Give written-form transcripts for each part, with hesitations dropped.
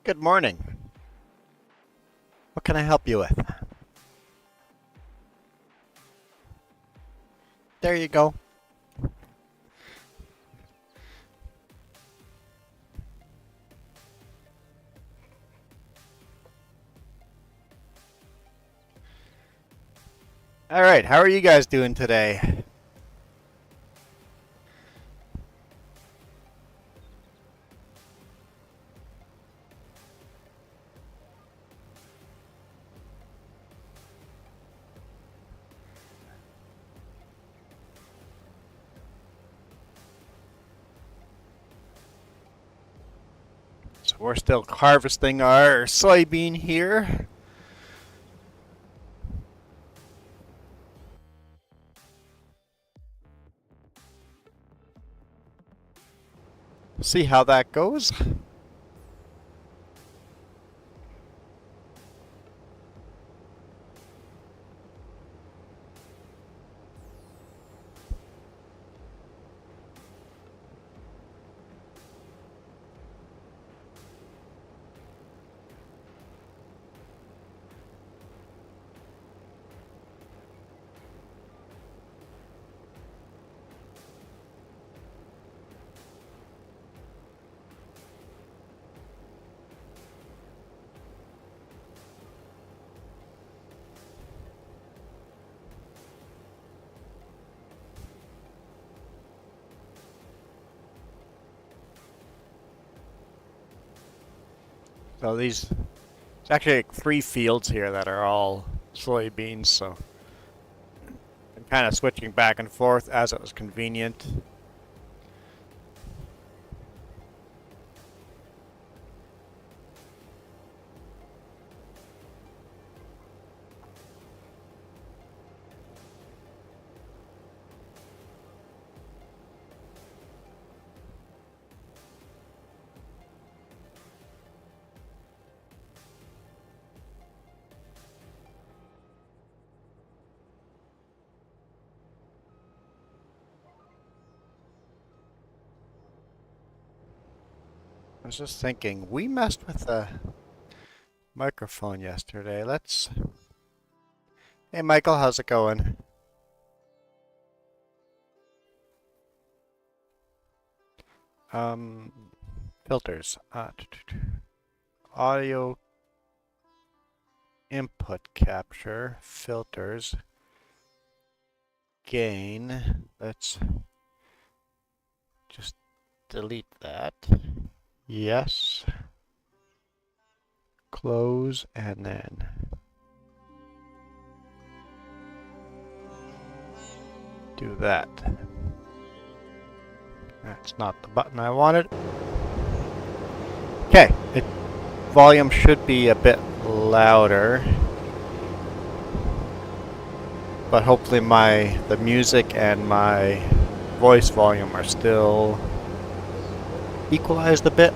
Good morning. What can I help you with? There you go. All right, how are you guys doing today? So we're still harvesting our soybean here. See how that goes. So there's actually like 3 fields here that are all soybeans, so I'm kind of switching back and forth as it was convenient. I was just thinking, we messed with the microphone yesterday. Hey Michael, how's it going? Um, Filters. Audio input capture, filters, gain. Let's just delete that. Yes. Close and then do that. That's not the button I wanted. Okay, volume should be a bit louder, but hopefully the music and my voice volume are still equalized a bit.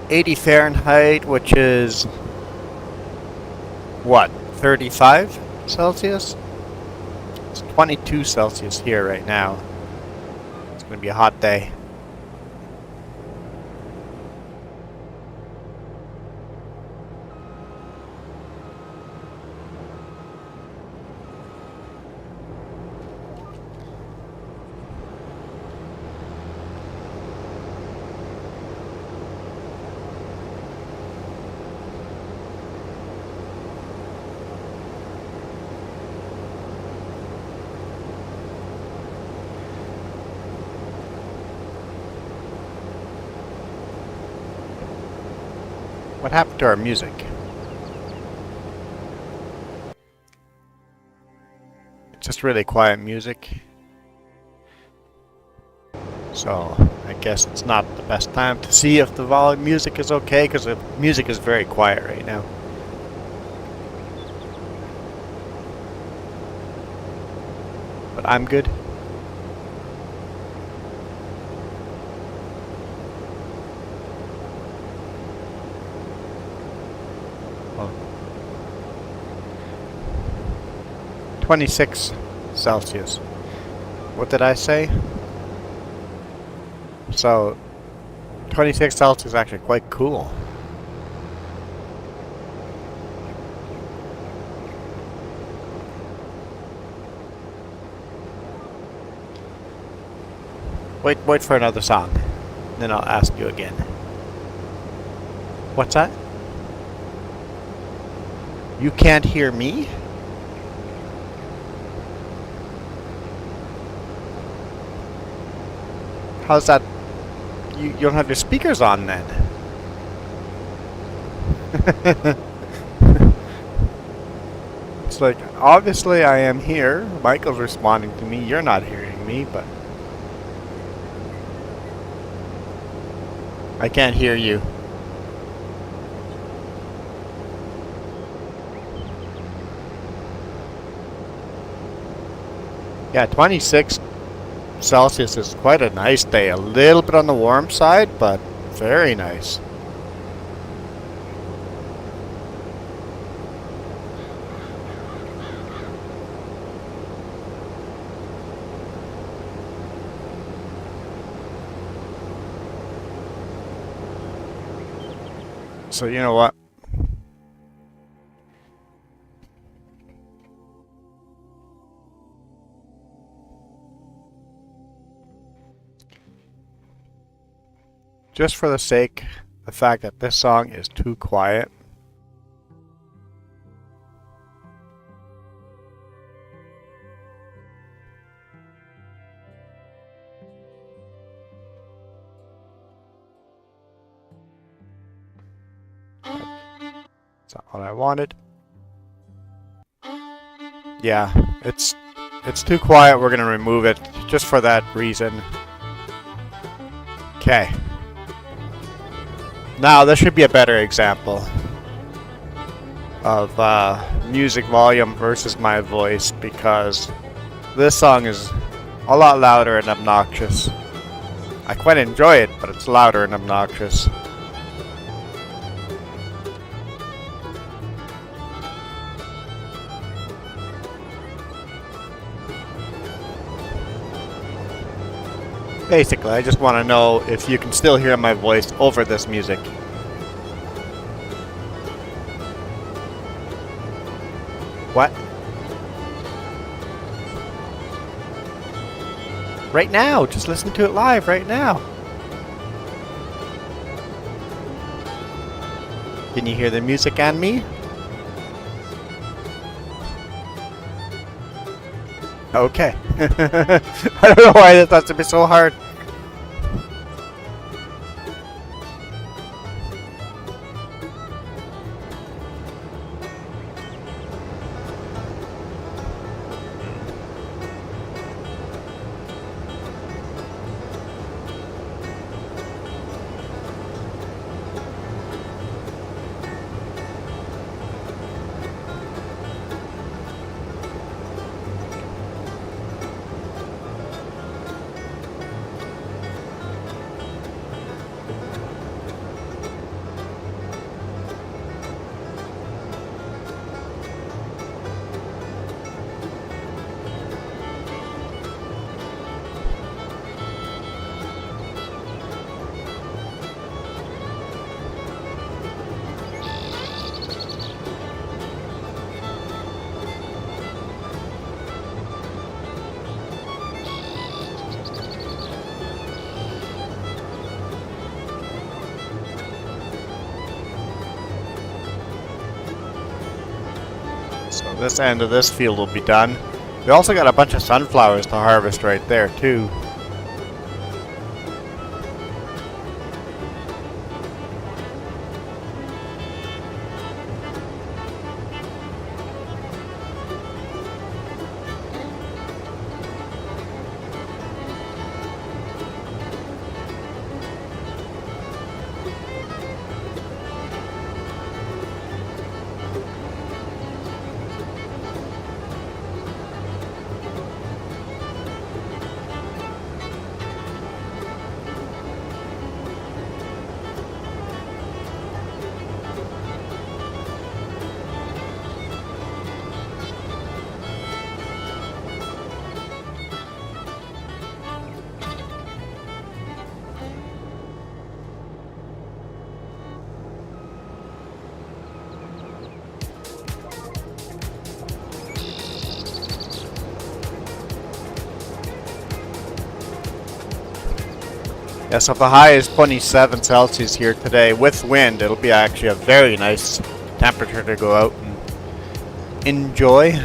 #80 Fahrenheit, which is what, 35 Celsius? It's 22 Celsius here right now. It's going to be a hot day. What happened to our music? It's just really quiet music. So I guess it's not the best time to see if the volume music is okay, because the music is very quiet right now. But I'm good. 26 Celsius. What did I say? So 26 Celsius is actually quite cool. Wait for another song. Then I'll ask you again. What's that? You can't hear me? How's that? You don't have your speakers on then. It's like, obviously I am here. Michael's responding to me. You're not hearing me, but I can't hear you. Yeah, 26 Celsius is quite a nice day. A little bit on the warm side, but very nice. So you know what? Just for the sake, the fact that this song is too quiet. That's not what I wanted. Yeah, it's too quiet. We're gonna remove it just for that reason. Okay. Now this should be a better example of music volume versus my voice, because this song is a lot louder and obnoxious. I quite enjoy it, but it's louder and obnoxious. Basically, I just want to know if you can still hear my voice over this music. What? Right now! Just listen to it live right now! Can you hear the music and me? Okay. I don't know why that has to be so hard. So this end of this field will be done. We also got a bunch of sunflowers to harvest right there too. Yeah, so if the high is 27 Celsius here today with wind, it'll be actually a very nice temperature to go out and enjoy.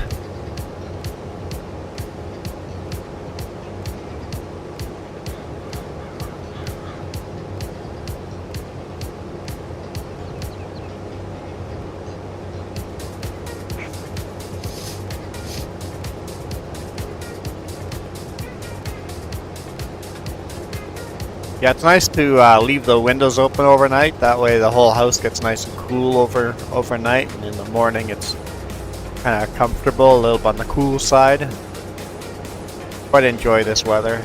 Yeah, it's nice to leave the windows open overnight. That way the whole house gets nice and cool overnight, and in the morning it's kind of comfortable, a little bit on the cool side. Quite enjoy this weather.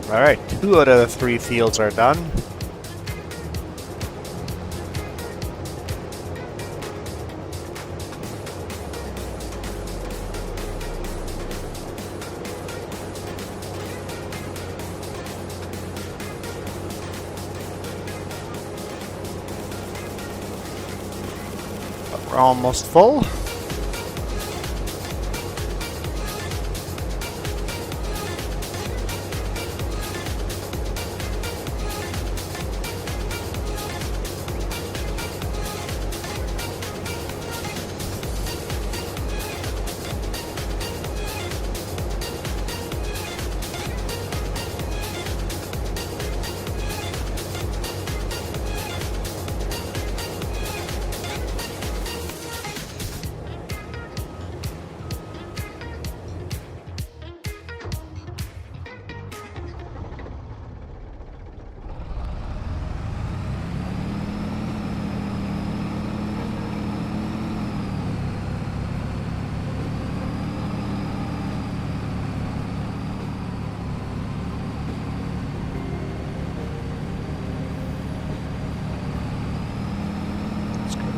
Alright, 2 out of the 3 fields are done. But we're almost full.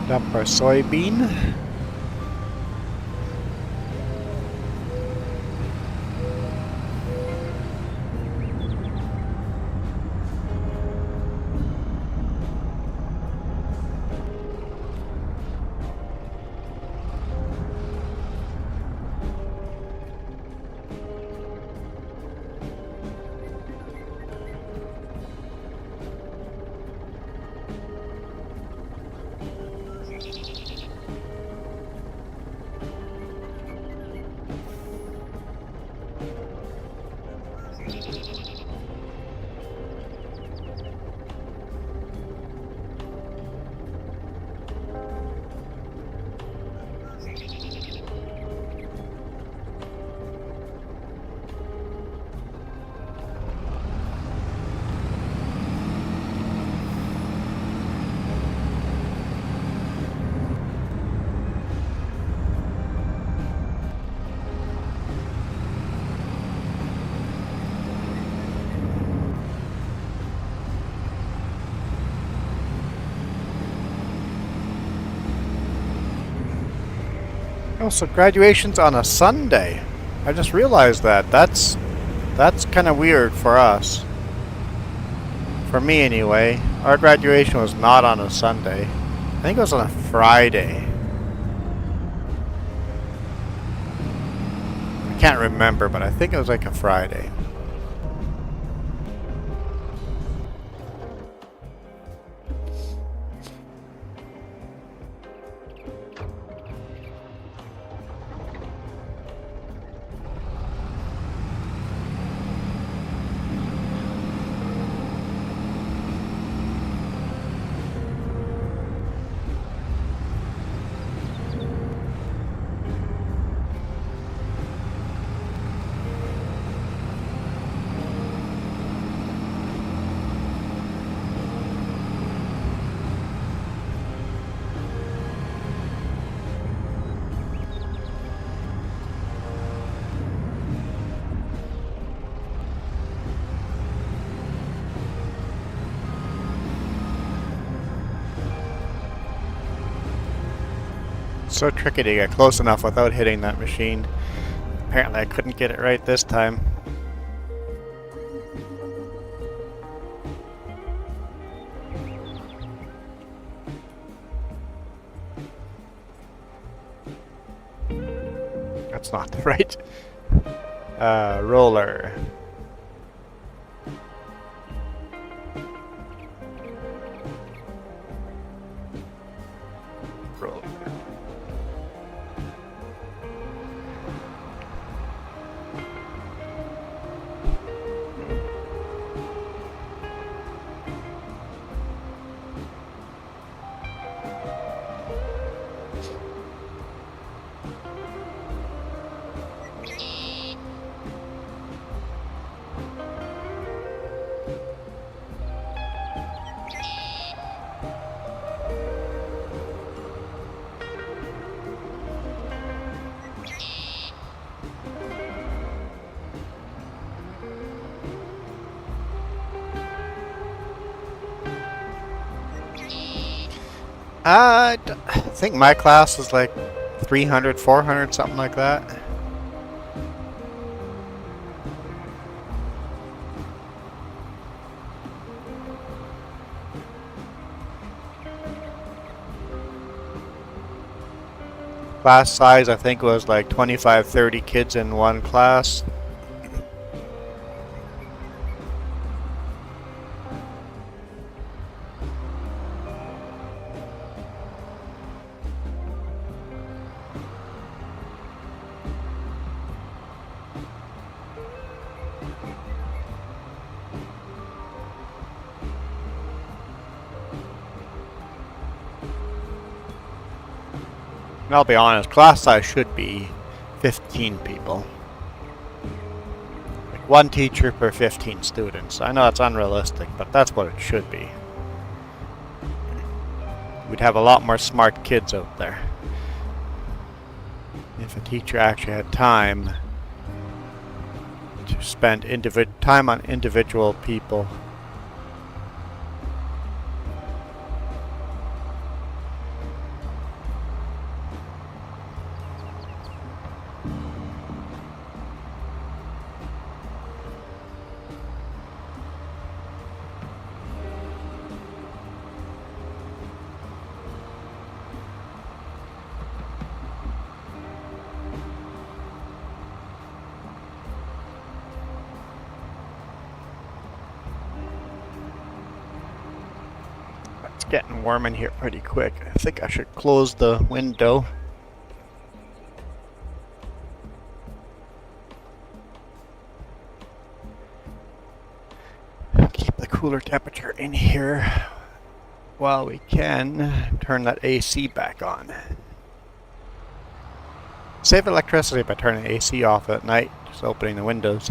Dump our soybean. Oh, so graduation's on a Sunday. I just realized that. That's kind of weird for us. For me, anyway. Our graduation was not on a Sunday. I think it was on a Friday. I can't remember, but I think it was like a Friday. So tricky to get close enough without hitting that machine. Apparently I couldn't get it right this time. That's not the right roller. Roller. I think my class was like 300, 400, something like that. Class size, I think, was like 25, 30 kids in one class. And I'll be honest, class size should be 15 people. Like one teacher per 15 students. I know it's unrealistic, but that's what it should be. We'd have a lot more smart kids out there. If a teacher actually had time to spend time on individual people. It's getting warm in here pretty quick. I think I should close the window. Keep the cooler temperature in here while we can. Turn that AC back on. Save electricity by turning the AC off at night, just opening the windows.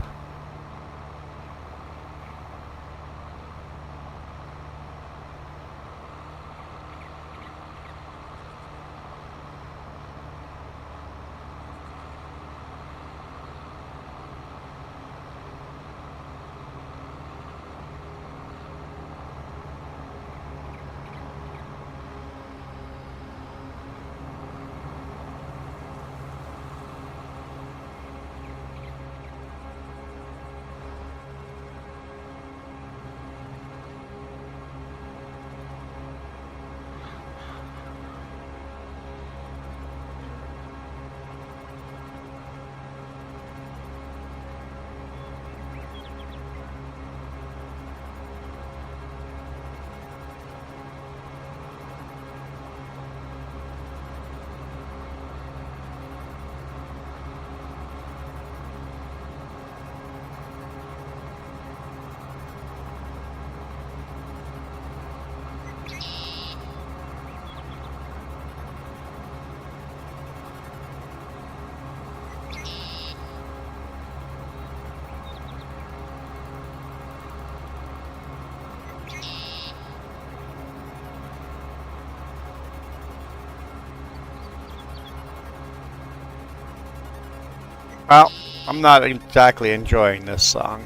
Well, I'm not exactly enjoying this song.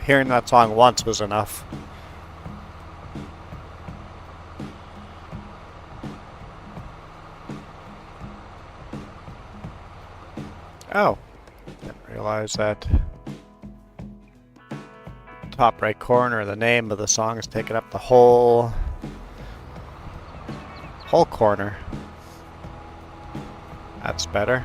hearing that song once was enough. Oh, didn't realize that top right corner, the name of the song is taking up the whole corner. That's better.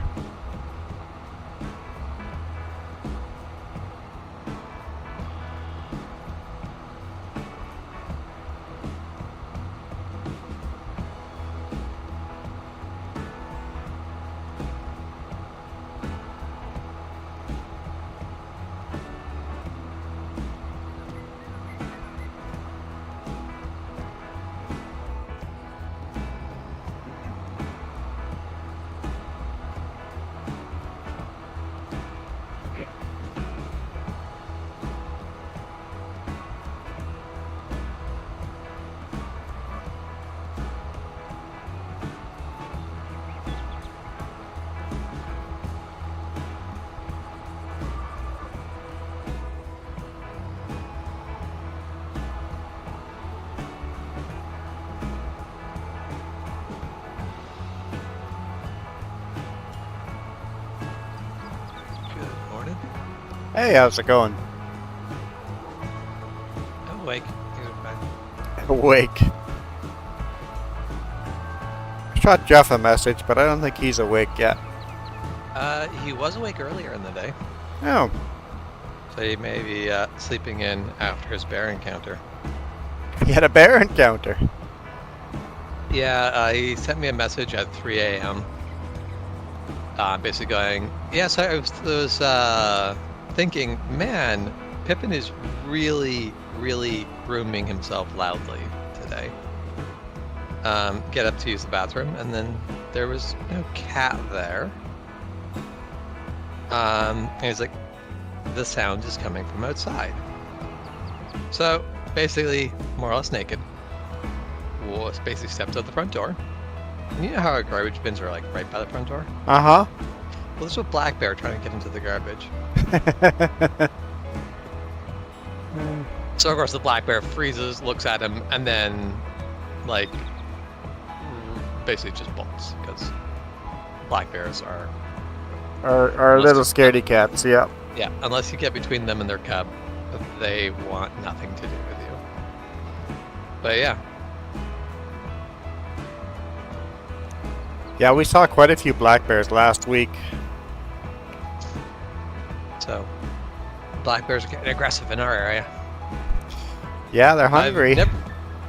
Hey, how's it going? I'm awake. Awake. I shot Jeff a message, but I don't think he's awake yet. He was awake earlier in the day, Oh, so he may be sleeping in after his bear encounter. he had a bear encounter. Yeah, he sent me a message at 3 a.m. Basically going, yes, I was thinking, man, Pippin is really, really grooming himself loudly today. Get up to use the bathroom, and then there was no cat there. And he's like, the sound is coming from outside. So basically, more or less naked, basically stepped out the front door. And you know how our garbage bins are like right by the front door? Uh-huh. Well, there's a black bear trying to get into the garbage. So of course the black bear freezes, looks at him, and then like basically just bolts, because black bears are little scaredy cats, yeah. Yeah, unless you get between them and their cub, they want nothing to do with you. But yeah. Yeah, we saw quite a few black bears last week. So black bears are getting aggressive in our area. Yeah, they're hungry.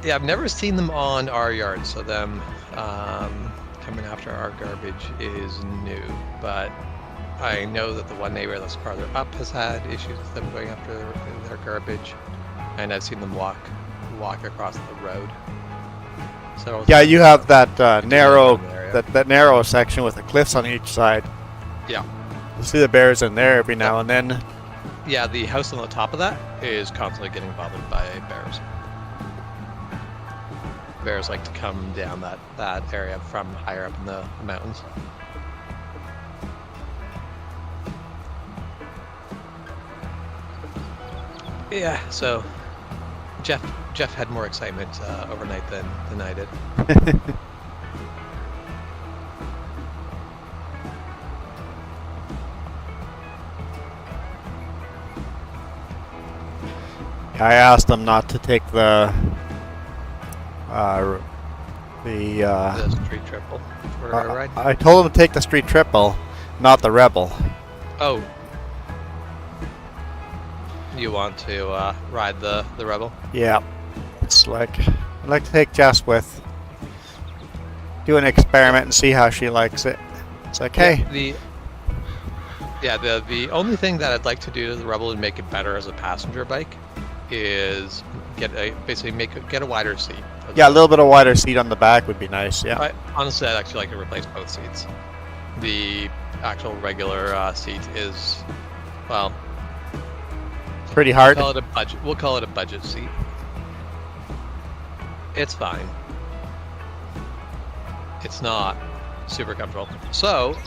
I've never seen them on our yard, so them coming after our garbage is new. But I know that the one neighbor that's farther up has had issues with them going after their garbage, and I've seen them walk across the road. So Yeah, you have that narrow that narrow section with the cliffs on each side. Yeah. You see the bears in there every now and then. Yeah, the house on the top of that is constantly getting bothered by bears. Bears like to come down that area from higher up in the mountains. Yeah, so Jeff had more excitement overnight than I did. I asked them not to take the street triple for a ride. I told them to take the street triple, not the rebel. Oh. You want to ride the rebel? Yeah. It's like I'd like to take Jess with. Do an experiment and see how she likes it. It's like, hey. The only thing that I'd like to do to the rebel and make it better as a passenger bike is get a wider seat. Yeah, a little bit of wider seat on the back would be nice. Yeah. Honestly, I'd actually like to replace both seats. The actual regular seat is, well, pretty hard. We'll call it a budget seat. It's fine. It's not super comfortable. So,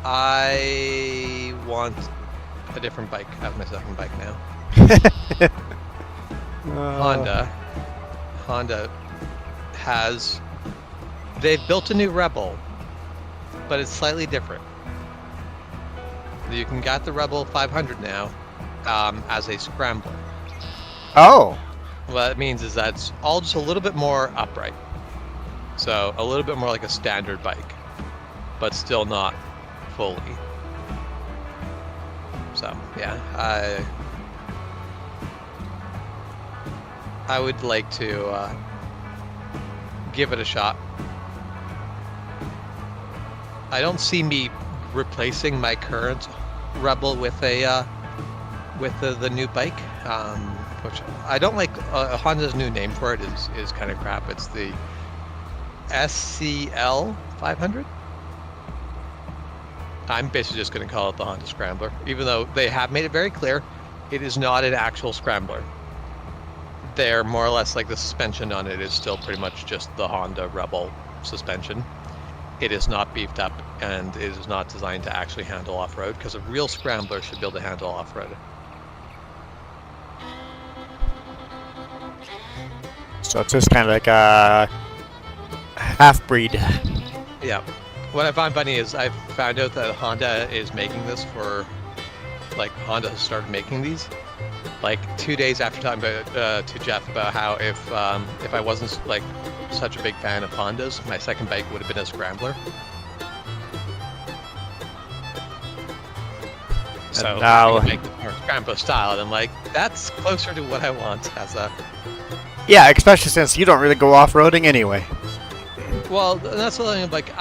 I want a different bike as my second bike now. Uh, Honda has, they've built a new Rebel, but it's slightly different. You can get the Rebel 500 now as a scrambler. Oh. What it means is that it's all just a little bit more upright. So a little bit more like a standard bike, but still not fully. So yeah, I would like to give it a shot. I don't see me replacing my current Rebel with a the new bike, which I don't like. Honda's new name for it is kind of crap. It's the SCL 500. I'm basically just going to call it the Honda Scrambler, even though they have made it very clear it is not an actual Scrambler. They're more or less like the suspension on it is still pretty much just the Honda Rebel suspension. It is not beefed up and it is not designed to actually handle off-road, because a real Scrambler should be able to handle off-road. So it's just kind of like a half-breed. Yeah. What I find funny is I've found out that Honda is making this for, like, Honda has started making these, like 2 days after talking about to Jeff about how if I wasn't like such a big fan of Hondas, my second bike would have been a Scrambler. So now, I make the more Scrambler style, and I'm like, that's closer to what I want as a. yeah, especially since you don't really go off-roading anyway. Well, that's the thing. Like,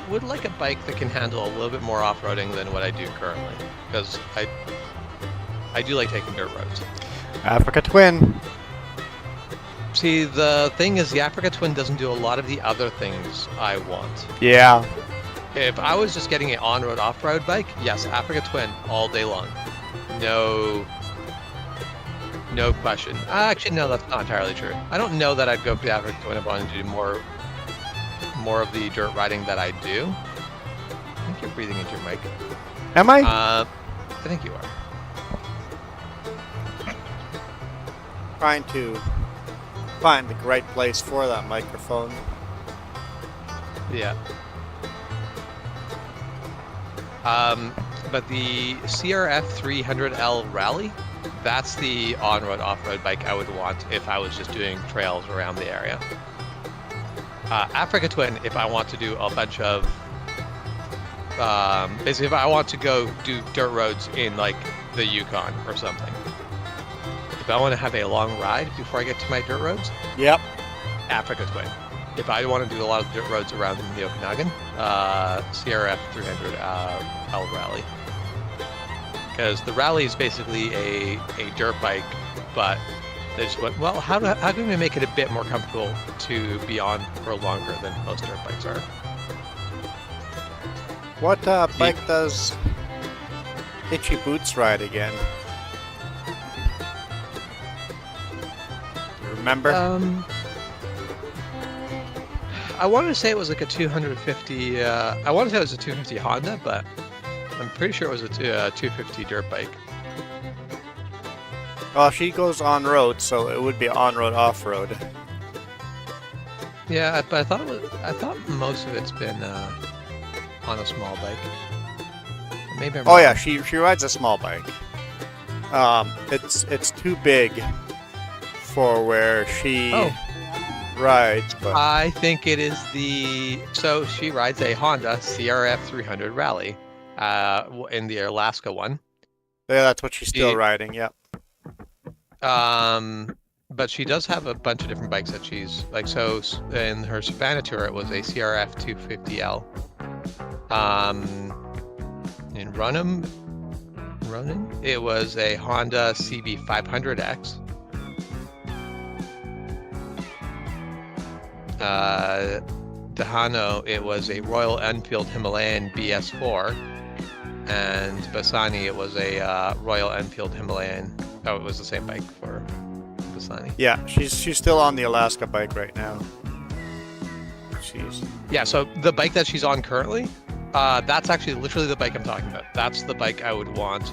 would like a bike that can handle a little bit more off-roading than what I do currently, because I do like taking dirt roads. Africa Twin. See, the thing is, the Africa Twin doesn't do a lot of the other things I want. Yeah. If I was just getting an on-road, off-road bike, yes, Africa Twin all day long. No question. Actually, no, that's not entirely true. I don't know that I'd go for the Africa Twin if I wanted to do more of the dirt riding that I do. I think you're breathing into your mic. Am I? I think you are. Trying to find the right place for that microphone. Yeah. But the CRF 300L Rally, that's the on-road, off-road bike I would want if I was just doing trails around the area. Africa Twin, if I want to do a bunch of, basically if I want to go do dirt roads in like the Yukon or something. If I want to have a long ride before I get to my dirt roads, Yep. Africa Twin. If I want to do a lot of dirt roads around the Okanagan, CRF 300L Rally. Because the Rally is basically a dirt bike, but they just went, well, how can we make it a bit more comfortable to be on for longer than most dirt bikes are? What bike does Itchy Boots ride again? Remember? I wanted to say it was like a 250. I wanted to say it was a 250 Honda, but I'm pretty sure it was a 250 dirt bike. Well, she goes on road, so it would be on road, off road. Yeah, but I thought most of it's been on a small bike. Maybe I'm Oh wrong. yeah, she rides a small bike. It's too big for where she rides, but I think it is so she rides a Honda CRF 300 Rally, in the Alaska one. yeah, that's what she's still riding. Yep. But she does have a bunch of different bikes that she's like. So in her Savannah tour, it was a CRF 250L. In Ronan, it was a Honda CB 500X. Dehano, it was a Royal Enfield Himalayan BS4, and Bassani, it was a Royal Enfield Himalayan. Oh, it was the same bike for Bassani. Yeah, she's still on the Alaska bike right now. Yeah, so the bike that she's on currently, that's actually literally the bike I'm talking about. That's the bike I would want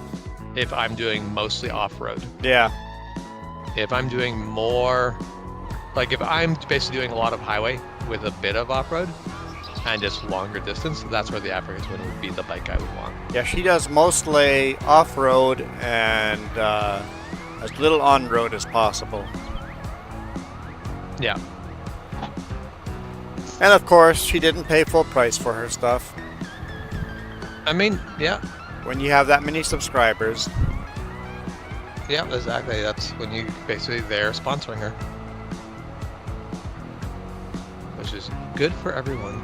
if I'm doing mostly off-road. Yeah. If I'm doing more, like if I'm basically doing a lot of highway with a bit of off-road and just longer distance, that's where the Africa Twin would be the bike I would want. Yeah, she does mostly off-road and as little on-road as possible. Yeah. And of course, she didn't pay full price for her stuff. I mean, yeah. When you have that many subscribers. Yeah, exactly. That's when you basically they're sponsoring her, which is good for everyone.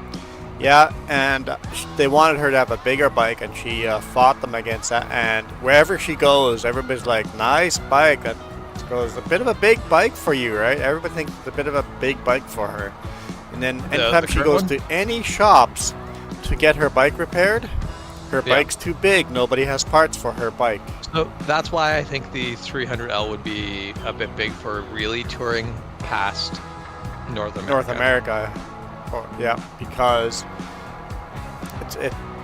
Yeah, and they wanted her to have a bigger bike, and she fought them against that. And wherever she goes, everybody's like, "Nice bike." That goes a bit of a big bike for you, right? Everybody thinks it's a bit of a big bike for her. And then anytime she goes to any shops to get her bike repaired, her bike's too big. Nobody has parts for her bike. So that's why I think the 300L would be a bit big for really touring past North America. North America, yeah, because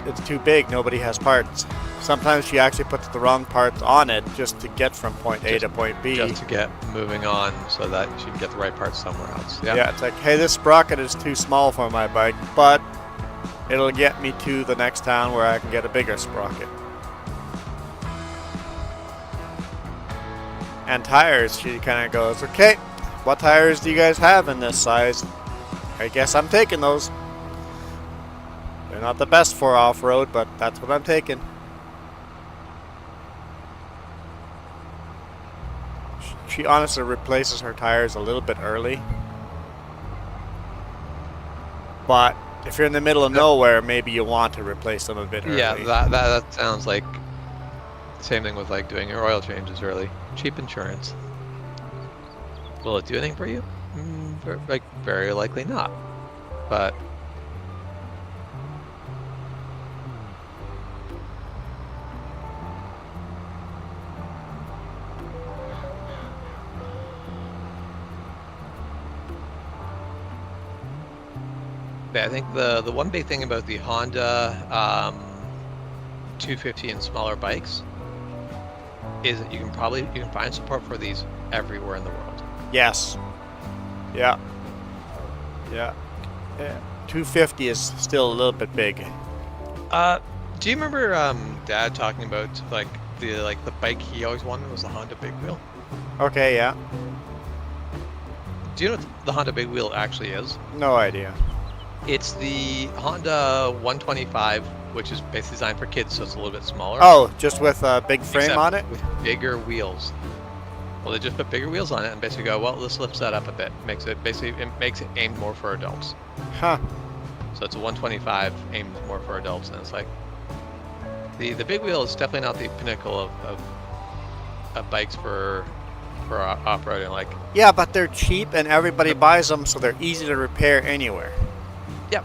it's too big. Nobody has parts. Sometimes she actually puts the wrong parts on it just to get from point A to point B. Just to get moving on so that she can get the right parts somewhere else. Yeah. Yeah, it's like, hey, this sprocket is too small for my bike, but it'll get me to the next town where I can get a bigger sprocket. And tires, she kind of goes, okay, what tires do you guys have in this size? I guess I'm taking those. They're not the best for off-road, but that's what I'm taking. She honestly replaces her tires a little bit early. But if you're in the middle of nowhere, maybe you want to replace them a bit early. Yeah, that sounds like the same thing with like doing your oil changes early. Cheap insurance. Will it do anything for you? Very likely not. But I think the one big thing about the Honda 250 and smaller bikes is that you can find support for these everywhere in the world. Yes. Yeah. Yeah. 250 is still a little bit big. Do you remember Dad talking about like the bike he always wanted was the Honda Big Wheel? Okay, yeah. Do you know what the Honda Big Wheel actually is? No idea. It's the Honda 125, which is basically designed for kids, so it's a little bit smaller. Oh, just with a big frame Except on it? with bigger wheels. Well, they just put bigger wheels on it and basically go, well, this lifts that up a bit. Makes it aimed more for adults. Huh. So it's a 125 aimed more for adults, and it's like the big wheel is definitely not the pinnacle of bikes for off-roading. Like, yeah, but they're cheap and everybody buys them, so they're easy to repair anywhere. yep.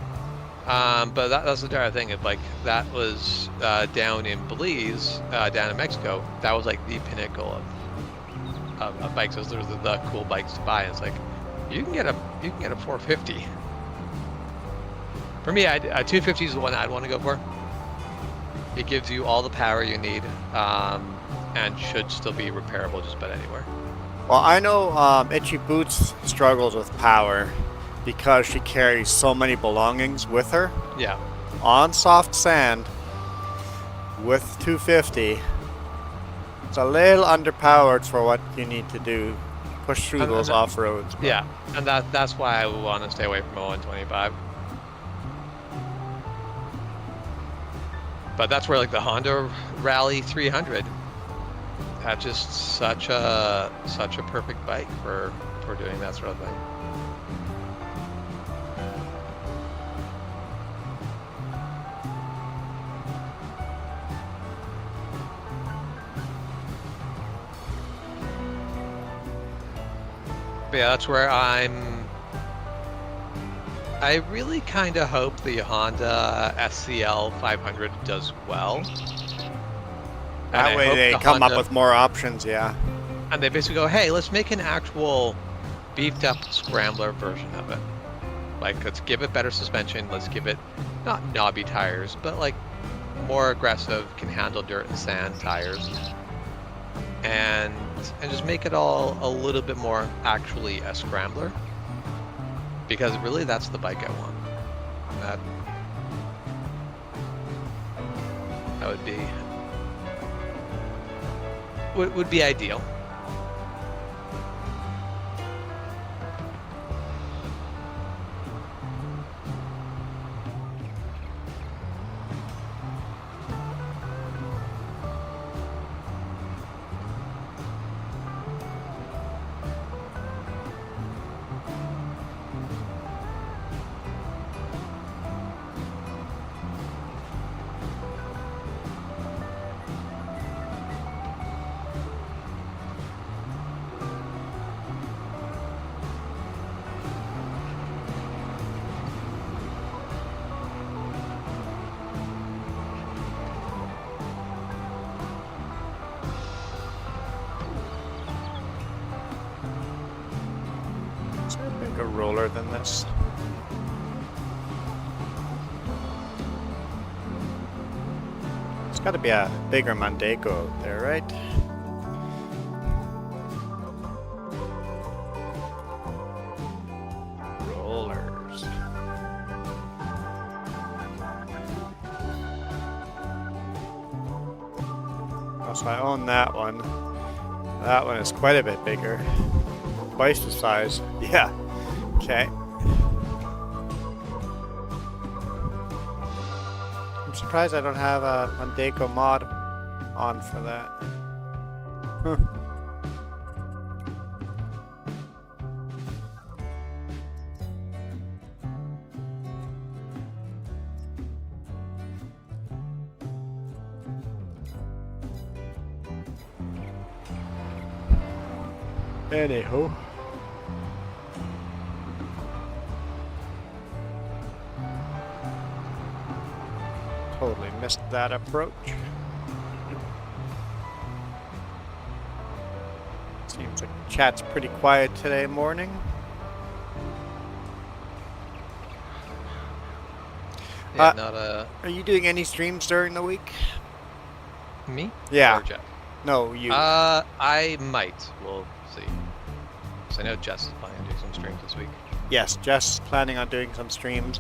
But that's the entire thing. If like that was down in Belize, down in Mexico, that was like the pinnacle of bikes. Those are the cool bikes to buy. It's like you can get a 450. For me, a 250 is the one I'd want to go for. It gives you all the power you need, and should still be repairable just about anywhere. Well, I know Itchy Boots struggles with power because she carries so many belongings with her. Yeah. On soft sand with 250. It's a little underpowered for what you need to do. Push through those off-roads. Yeah, and that's why I want to stay away from a 125. But that's where like the Honda Rally 300, that's just such a perfect bike for doing that sort of thing. But yeah, that's where I really kind of hope the Honda SCL 500 does well. That way they come up with more options, yeah. And they basically go, hey, let's make an actual beefed up scrambler version of it. Like, let's give it better suspension. Let's give it not knobby tires, but like more aggressive, can handle dirt and sand tires. and just make it all a little bit more actually a scrambler, because really that's the bike I want. That would be ideal. Is there a bigger roller than this? There's got to be a bigger Mondego out there, right? Rollers. Oh, so I own that one. That one is quite a bit bigger. Twice the size. Yeah. Okay. I'm surprised I don't have a Mondego mod on for that. Huh. Anyhow. Totally missed that approach. Seems like chat's pretty quiet today morning. Yeah, not a... Are you doing any streams during the week? Me? Yeah. Or Jeff? No, you. I might. We'll see. So I know Jess is planning on doing some streams this week. Yes, Jess is planning on doing some streams.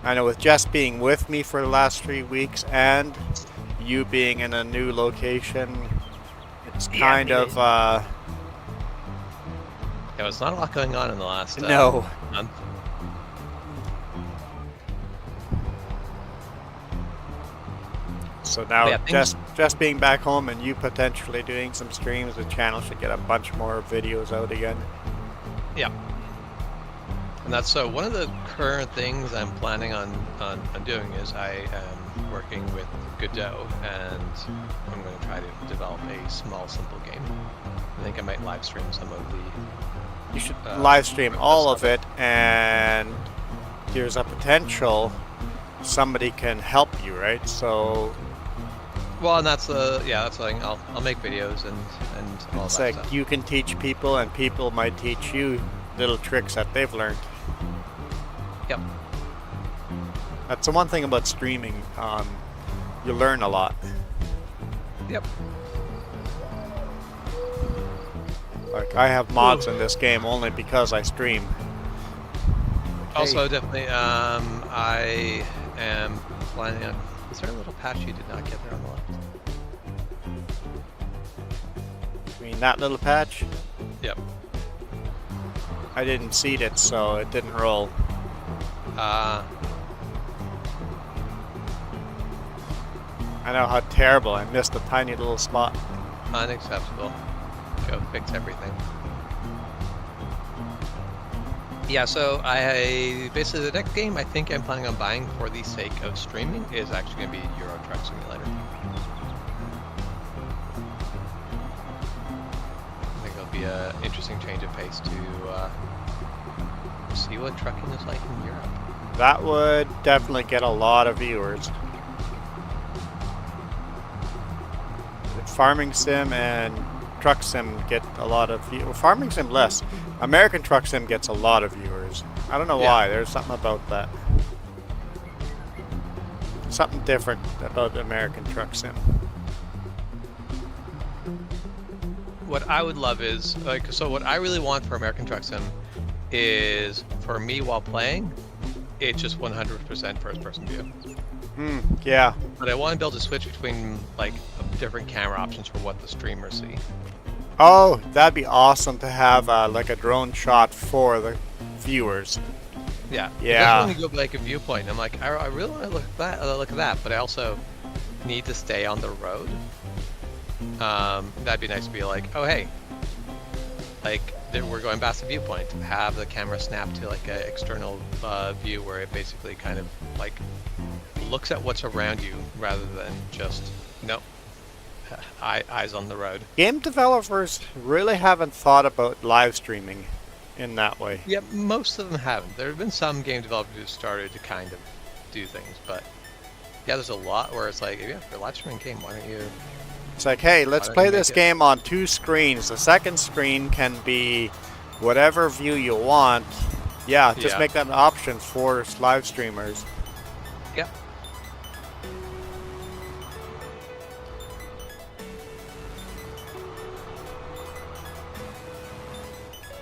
I know with Jess being with me for the last 3 weeks and you being in a new location, it's kind of Yeah, there's not a lot going on in the last no. month. So now Yeah, just being back home and you potentially doing some streams, the channel should get a bunch more videos out again. Yeah. And that's so one of the current things I'm planning on doing is I am working with Godot, and I'm going to try to develop a small, simple game. I think I might live stream some of the... You should live stream all of it, and there's a potential somebody can help you, right? So... Well, and that's that's the thing. I'll make videos and all it's that like stuff. you can teach people, and people might teach you little tricks that they've learned. Yep. That's the one thing about streaming. You learn a lot. Yep. Like I have mods in this game only because I stream. Also, definitely, I am planning on... Is there a little patch you did not get there on the left? I mean that little patch. Yep. I didn't seed it, so it didn't roll. I know how terrible. I missed a tiny little spot. Unacceptable. Go fix everything. Yeah, so I basically the next game I think I'm planning on buying for the sake of streaming is actually going to be Euro Truck Simulator. I think it'll be an interesting change of pace to see what trucking is like in Europe. That would definitely get a lot of viewers. Farming Sim and Truck Sim get a lot of viewers. Farming Sim less. American Truck Sim gets a lot of viewers. I don't know why. There's something about that. Something different about American Truck Sim. what I would love is like, so what I really want for American Truck Sim is for me while playing, it's just 100% first-person view. Yeah. But I want to be able to switch between like different camera options for what the streamers see. Oh, that'd be awesome to have like a drone shot for the viewers. Yeah. Yeah. Especially when you go like a viewpoint, I'm like, I really want to look at that, but I also need to stay on the road. That'd be nice to be like, oh hey, like we're going past the viewpoint. Have the camera snap to like an external view where it basically kind of like looks at what's around you rather than just eyes on the road. Game developers really haven't thought about live streaming in that way. Yeah, most of them haven't. There have been some game developers who started to kind of do things, but yeah, there's a lot where it's like, yeah, if you're a live streaming game, why don't you? It's like, hey, let's don't play you this make it- game on 2 screens. The second screen can be whatever view you want. Yeah, just Yeah. make that an option for live streamers. Yeah.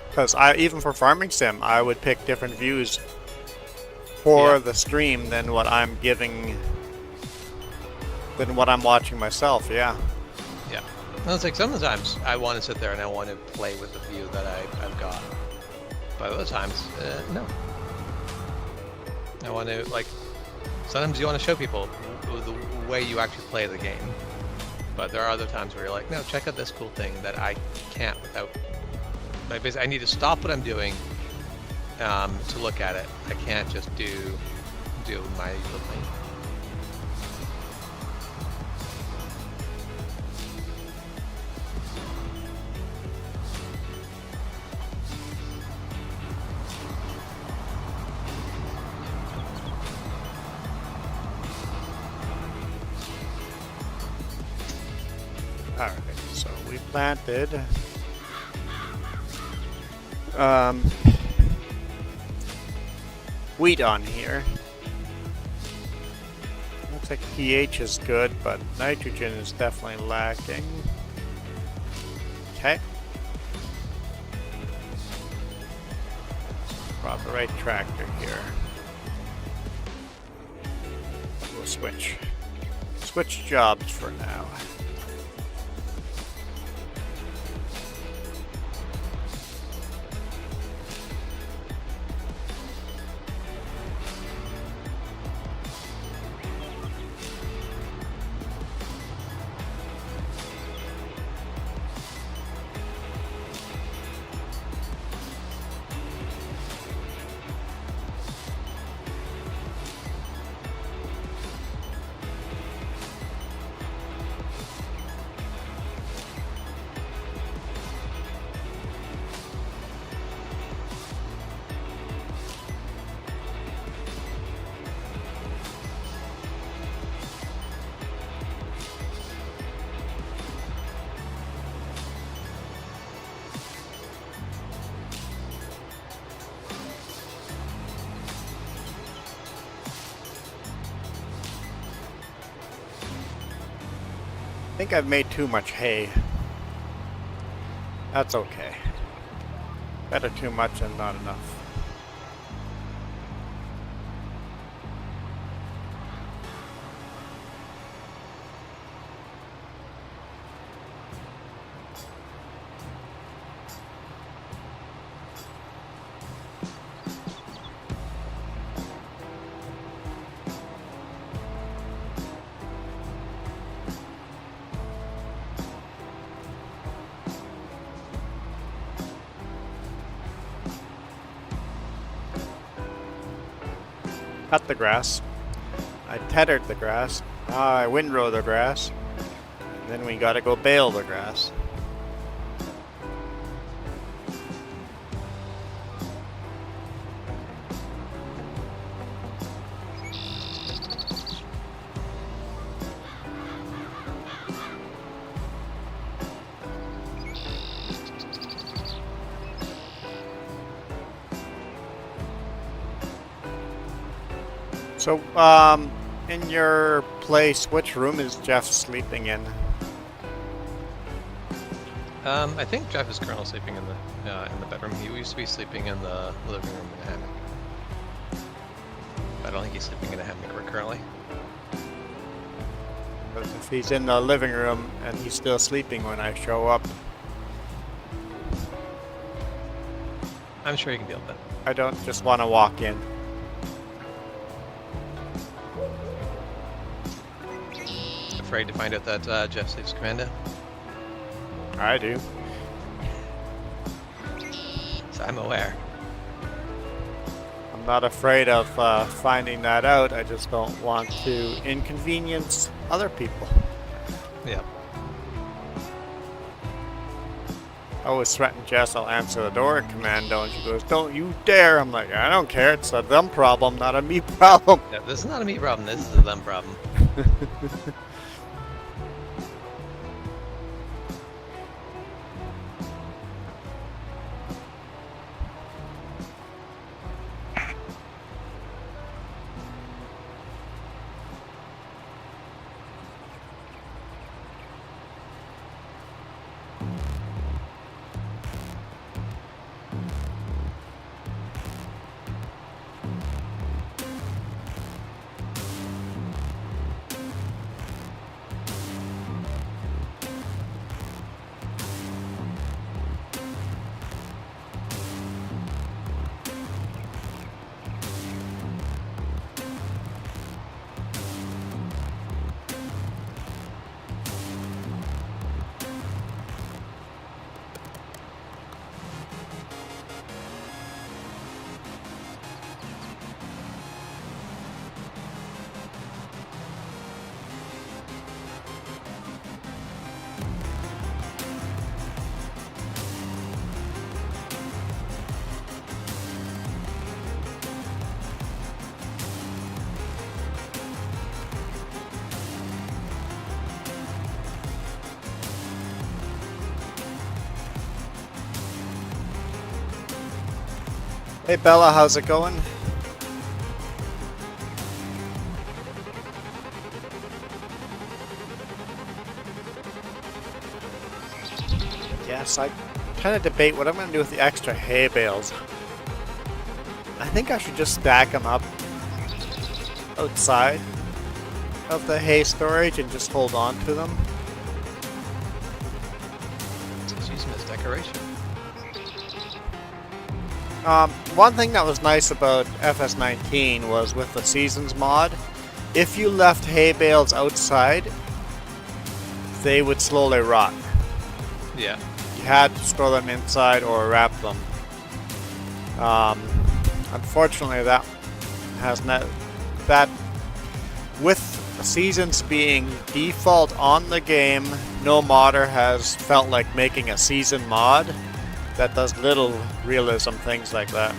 Because even for Farming Sim, I would pick different views for Yeah. the stream than what I'm watching myself. Yeah. Yeah. No, it's like sometimes I want to sit there and I want to play with the view that I've got. But other times, no. I want to, like, sometimes you want to show people the way you actually play the game. But there are other times where you're like, no, check out this cool thing that I can't without. I need to stop what I'm doing to look at it. I can't just do my little thing. Alright, so we planted wheat on here. Looks like pH is good, but nitrogen is definitely lacking. Okay. Brought the right tractor here. We'll switch jobs for now. I think I've made too much hay. That's okay. Better too much than not enough. Cut the grass. I tethered the grass. I windrow the grass. Then we gotta go bale the grass. So, in your place, which room is Jeff sleeping in? I think Jeff is currently sleeping in the bedroom. He used to be sleeping in the living room in a hammock. I don't think he's sleeping in a hammock currently. But if he's in the living room and he's still sleeping when I show up, I'm sure he can deal with it. I don't just want to walk in. Afraid to find out that Jeff sleeps commando? I do. So I'm aware. I'm not afraid of finding that out. I just don't want to inconvenience other people. Yeah. I always threaten Jess I'll answer the door at commando, and she goes, "Don't you dare!" I'm like, I don't care. It's a them problem, not a me problem. Yeah, this is not a me problem. This is a them problem. Hey Bella, how's it going? Yes, I kind of debate what I'm going to do with the extra hay bales. I think I should just stack them up outside of the hay storage and just hold on to them. Just use them as decoration. One thing that was nice about FS19 was with the Seasons mod, if you left hay bales outside, they would slowly rot. Yeah. You had to store them inside or wrap them. Unfortunately, that has not that with Seasons being default on the game, no modder has felt like making a season mod that does little realism things like that.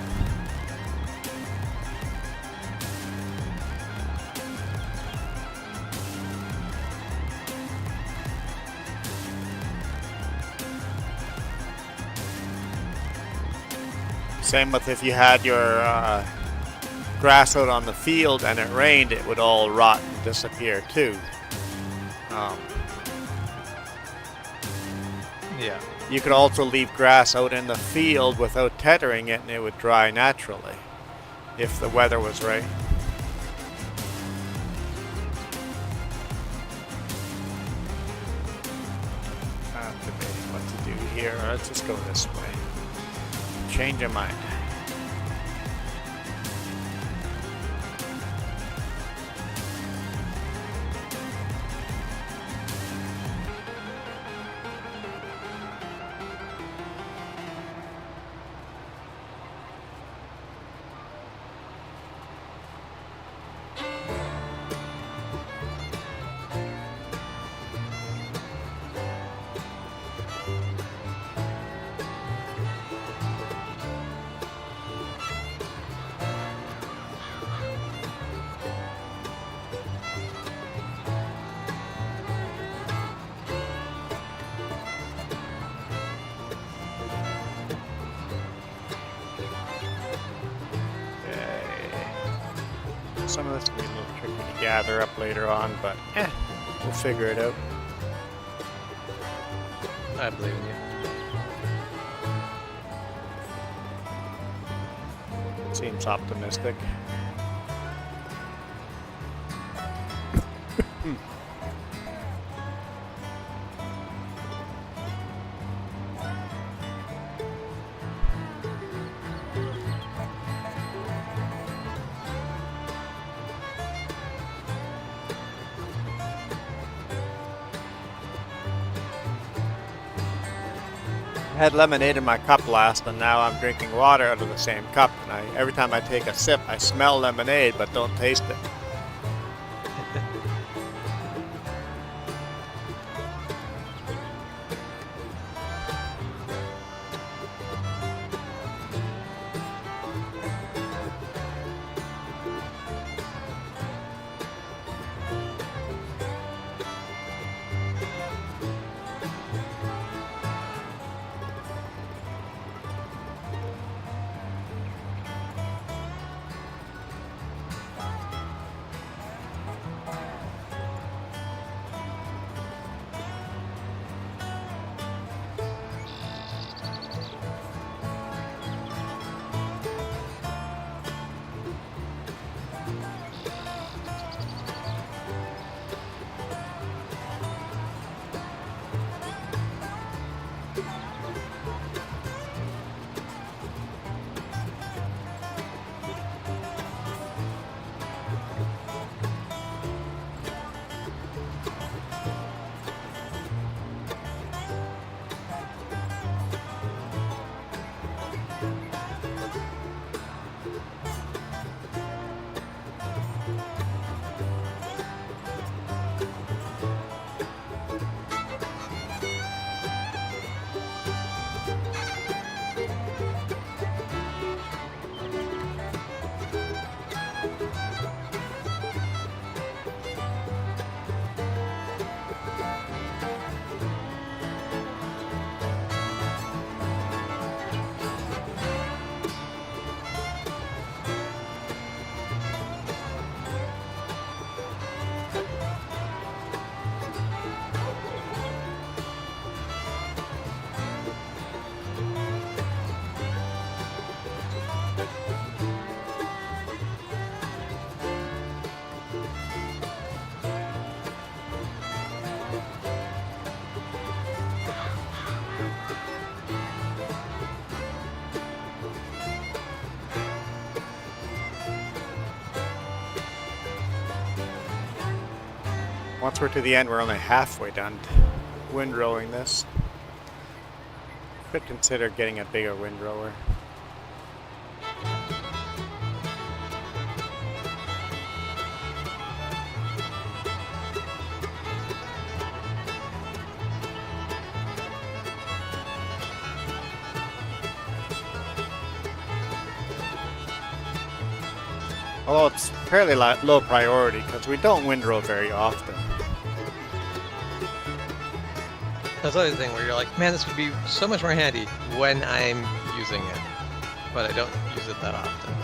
Same with if you had your grass out on the field and it rained, it would all rot and disappear too. Yeah. You could also leave grass out in the field without tethering it and it would dry naturally if the weather was right. I'm debating what to do here. Let's just go this way. Change your mind. Some of this will be a little tricky to gather up later on, but we'll figure it out. I believe in you. Seems optimistic. I had lemonade in my cup last, and now I'm drinking water out of the same cup. And every time I take a sip, I smell lemonade, but don't taste it. Once we're to the end, we're only halfway done windrowing this. Could consider getting a bigger windrower. Although it's fairly low priority because we don't windrow very often. That's the other thing where you're like, man, this would be so much more handy when I'm using it, but I don't use it that often.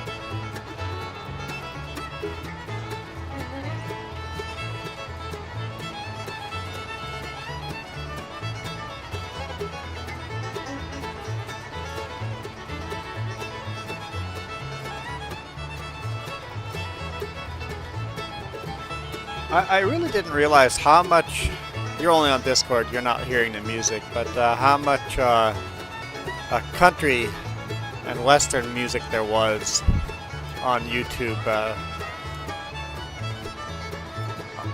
I really didn't realize how much. You're only on Discord, you're not hearing the music, but how much country and Western music there was on YouTube,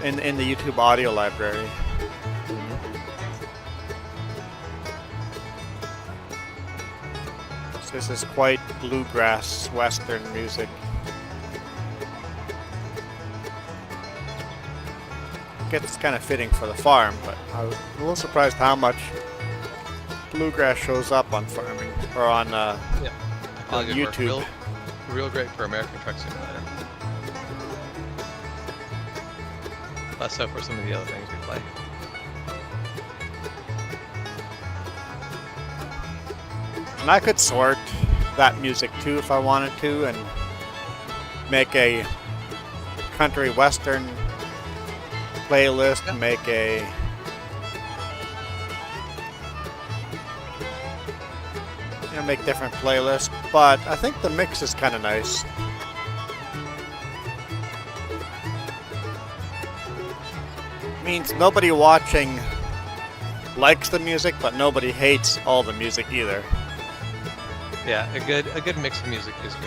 in the YouTube audio library. So this is quite bluegrass Western music. It's kind of fitting for the farm, but I was a little surprised how much bluegrass shows up on farming or on YouTube. Real great for American Truck Simulator. Less so for some of the other things we play. And I could sort that music too if I wanted to, and make a country western playlist, make a make different playlists, but I think the mix is kind of nice. Means nobody watching likes the music, but nobody hates all the music either. Yeah, a good mix of music is good.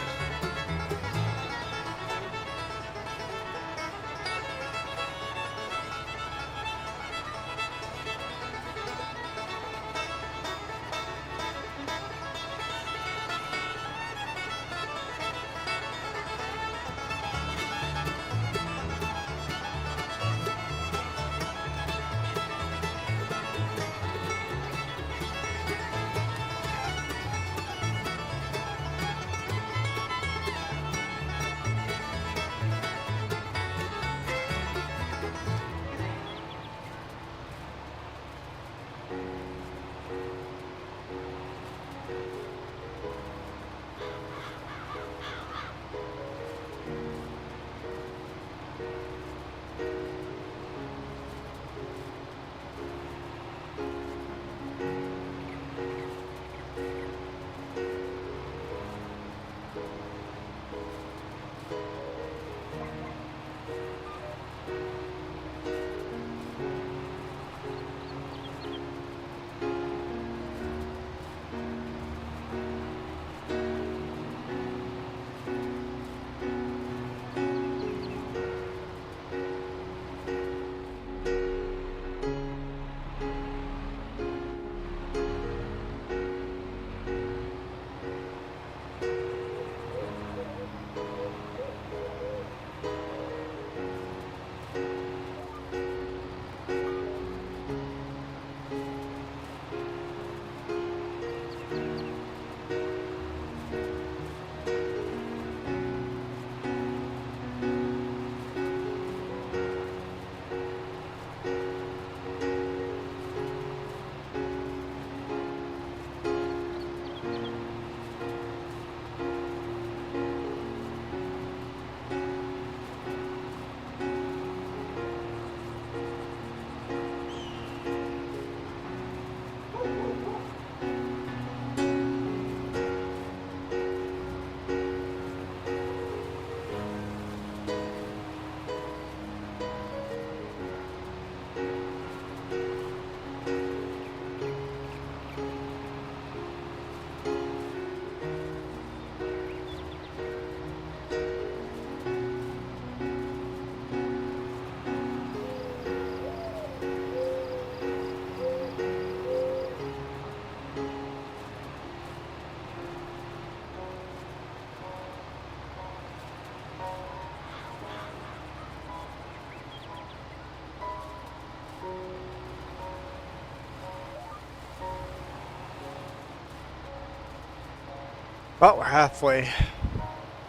Well, we're halfway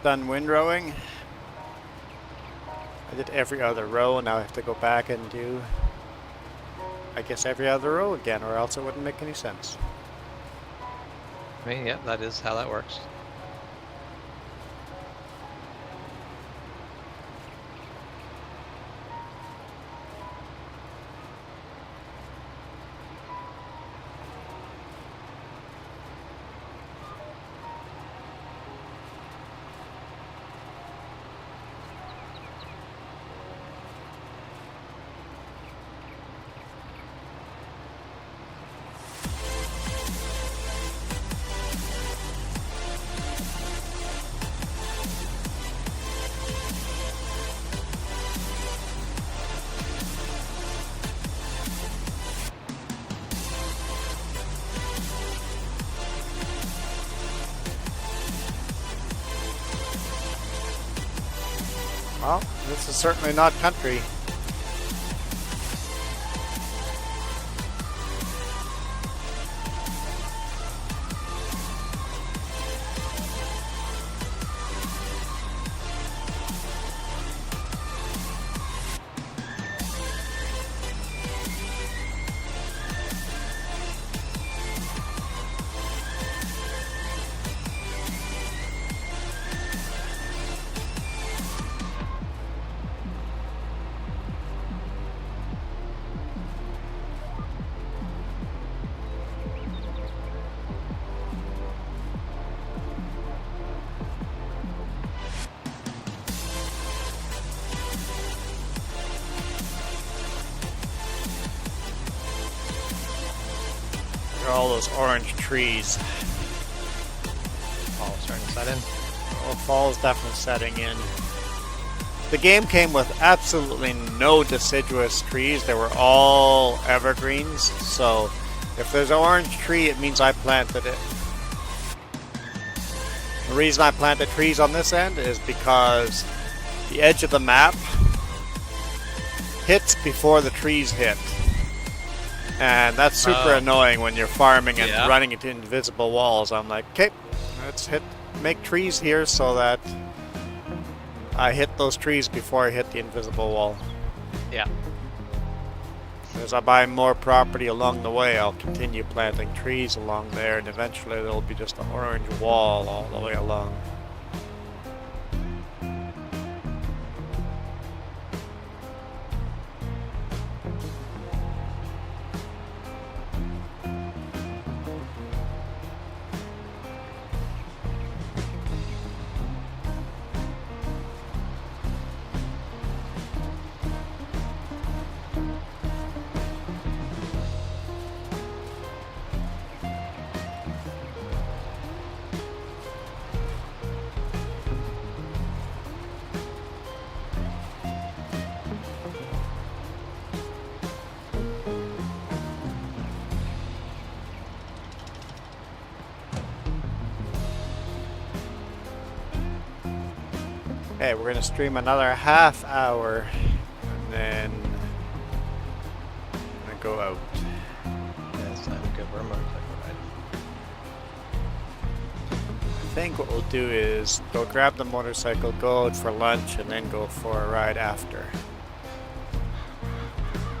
done windrowing. I did every other row, now I have to go back and do, I guess, every other row again, or else it wouldn't make any sense. I mean, yeah, that is how that works. Well, this is certainly not country. Look at all those orange trees. All starting to set in. Oh, fall's definitely setting in. The game came with absolutely no deciduous trees. They were all evergreens. So if there's an orange tree, it means I planted it. The reason I planted trees on this end is because the edge of the map hits before the trees hit. And that's super annoying when you're farming and running into invisible walls. I'm like, okay, let's make trees here so that I hit those trees before I hit the invisible wall. Yeah. As I buy more property along the way, I'll continue planting trees along there, and eventually there'll be just an orange wall all the way along. Okay, we're going to stream another half hour, and then I'm going to go out. Yeah, it's time to go for a motorcycle ride. I think what we'll do is go grab the motorcycle, go out for lunch, and then go for a ride after.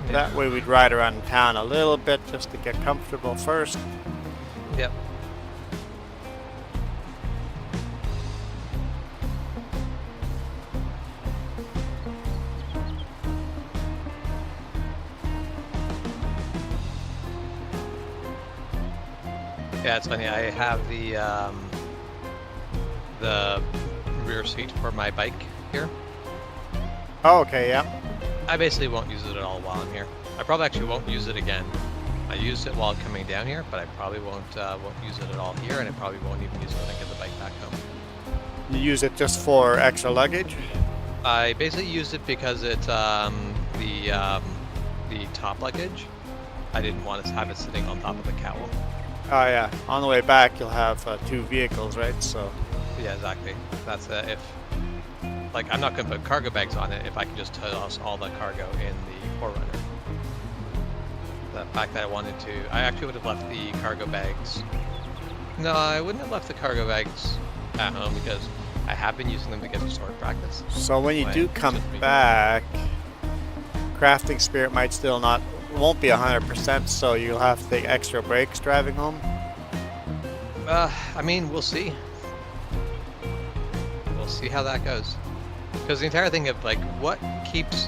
Yeah. That way we'd ride around town a little bit just to get comfortable first. Yep. Yeah, it's funny. I have the rear seat for my bike here. Oh, okay, yeah. I basically won't use it at all while I'm here. I probably actually won't use it again. I used it while coming down here, but I probably won't use it at all here, and I probably won't even use it when I get the bike back home. You use it just for extra luggage? I basically used it because it's the top luggage. I didn't want to have it sitting on top of the cowl. Oh yeah, on the way back you'll have 2 vehicles, right? So Yeah, exactly. That's if like I'm not gonna put cargo bags on it if I can just toss all the cargo in the 4Runner. The fact that I actually would have left the cargo bags. No, I wouldn't have left the cargo bags at home because I have been using them to get to sword practice. So when you do Like, come just make- back, crafting spirit might still won't be 100%, so you'll have to take extra breaks driving home. I mean, we'll see. We'll see how that goes. Because the entire thing of like, what keeps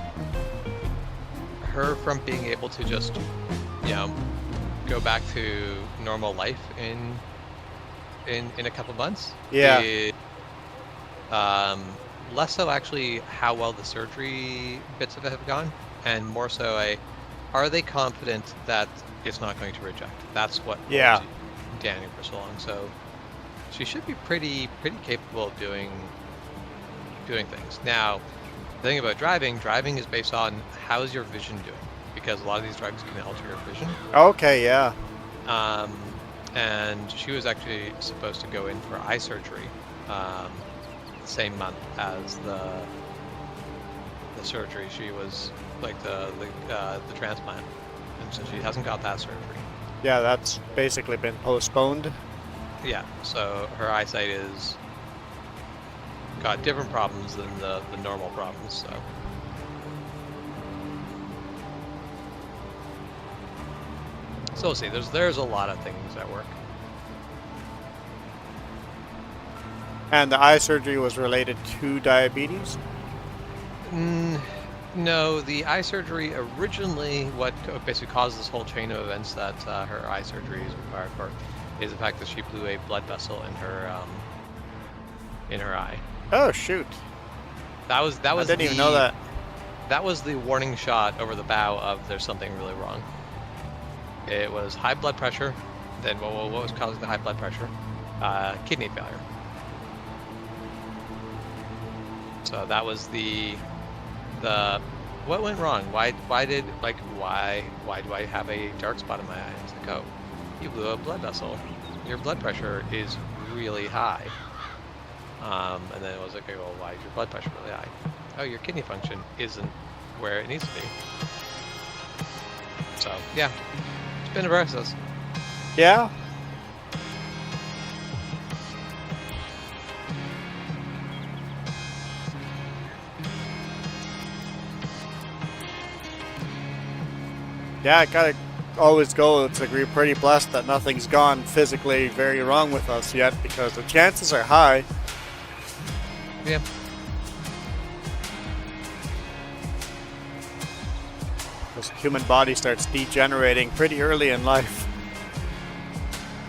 her from being able to just, go back to normal life in a couple months? Yeah. is, less so actually how well the surgery bits of it have gone, and more so are they confident that it's not going to reject? That's what Yeah. holds Danny for so long. So she should be pretty capable of doing things. Now, the thing about driving is based on how's your vision doing, because a lot of these drugs can alter your vision. Okay, yeah. And she was actually supposed to go in for eye surgery the same month as the surgery. She was like the transplant, and so she hasn't got that surgery. Yeah, that's basically been postponed. Yeah, so her eyesight is got different problems than the normal problems. So we'll see. There's a lot of things at work. And the eye surgery was related to diabetes? No, the eye surgery originally, what basically caused this whole chain of events that her eye surgery is required for, is the fact that she blew a blood vessel in her eye. Oh, shoot. That was I didn't even know that. That was the warning shot over the bow of there's something really wrong. It was high blood pressure, Then what was causing the high blood pressure? Kidney failure. So that was the what went wrong? Why do I have a dark spot in my eye? It's like, oh, you blew a blood vessel. Your blood pressure is really high. And then it was like, okay, well, why is your blood pressure really high? Oh, your kidney function isn't where it needs to be. So yeah, it's been a process. Yeah. Yeah, I gotta always go. It's like we're pretty blessed that nothing's gone physically very wrong with us yet, because the chances are high. Yeah. This human body starts degenerating pretty early in life.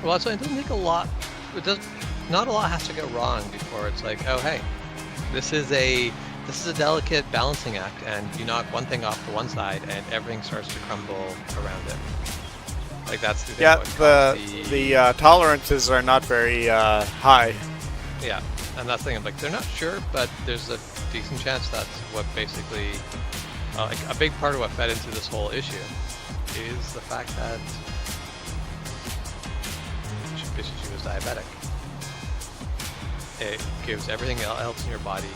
Well, so it doesn't take a lot. Not a lot has to go wrong before it's like, oh hey, this is a delicate balancing act, and you knock one thing off to one side, and everything starts to crumble around it. Like that's the thing. Yeah, the tolerances are not very high. Yeah, and that's the thing. Like they're not sure, but there's a decent chance that's what basically, like a big part of what fed into this whole issue is the fact that she was diabetic. It gives everything else in your body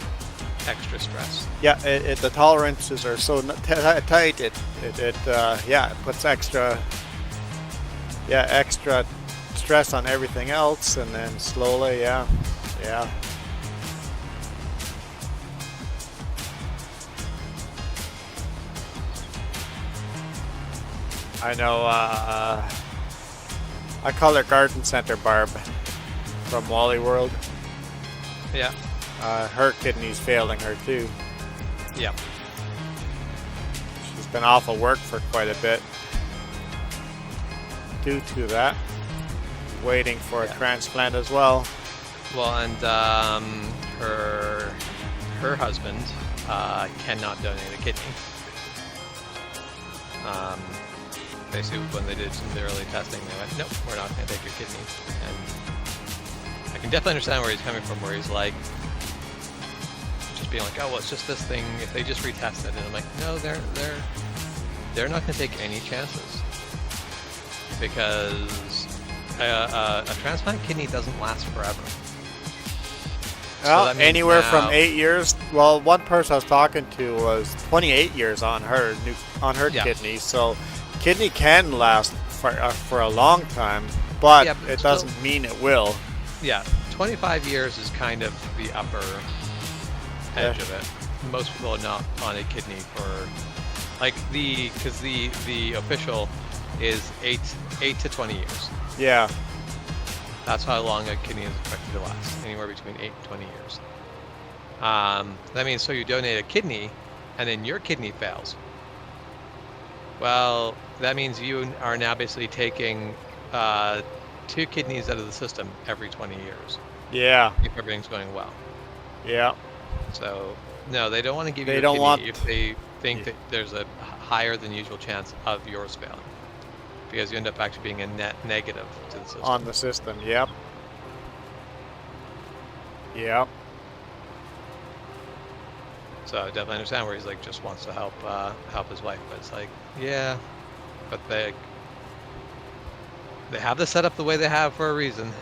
extra stress. Yeah, the tolerances are so tight. It puts extra stress on everything else, and then slowly, yeah. I know. I call her Garden Center Barb from Wally World. Yeah. Her kidney's failing her too. Yeah. She's been off of work for quite a bit due to that. Waiting for a transplant as well. Well, and her husband cannot donate a kidney. Basically, when they did some of the early testing, they went, nope, we're not going to take your kidney. And I can definitely understand where he's coming from, where he's like, just being like, oh, well, it's just this thing, if they just retest it. And I'm like, no, they're not going to take any chances. Because a transplant kidney doesn't last forever. Well, so anywhere from 8 years. Well, one person I was talking to was 28 years on her kidney. So kidney can last for a long time, but it doesn't mean it will. Yeah, 25 years is kind of the upper edge of it. Most people are not on a kidney for like because the official is 8 to 20 years. Yeah. That's how long a kidney is expected to last, anywhere between 8 and 20 years. That means so you donate a kidney, and then your kidney fails. Well, that means you are now basically taking 2 kidneys out of the system every 20 years. Yeah. If everything's going well. Yeah. So, no, they don't want to give you a kidney if they think that there's a higher than usual chance of yours failing. Because you end up actually being a net negative to the system. On the system, yep. Yep. So I definitely understand where he's like just wants to help his wife, but it's like, yeah, but they have this set up the way they have for a reason.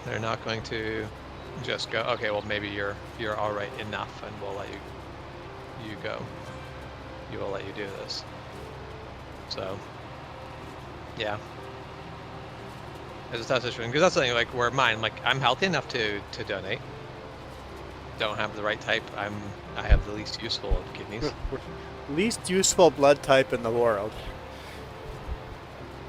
They're not going to just go, okay, well maybe you're all right enough, and we'll let you go. You will let you do this. So. Yeah. It's a tough situation because that's something like where mine, like I'm healthy enough to donate. Don't have the right type. I have the least useful of kidneys. Least useful blood type in the world.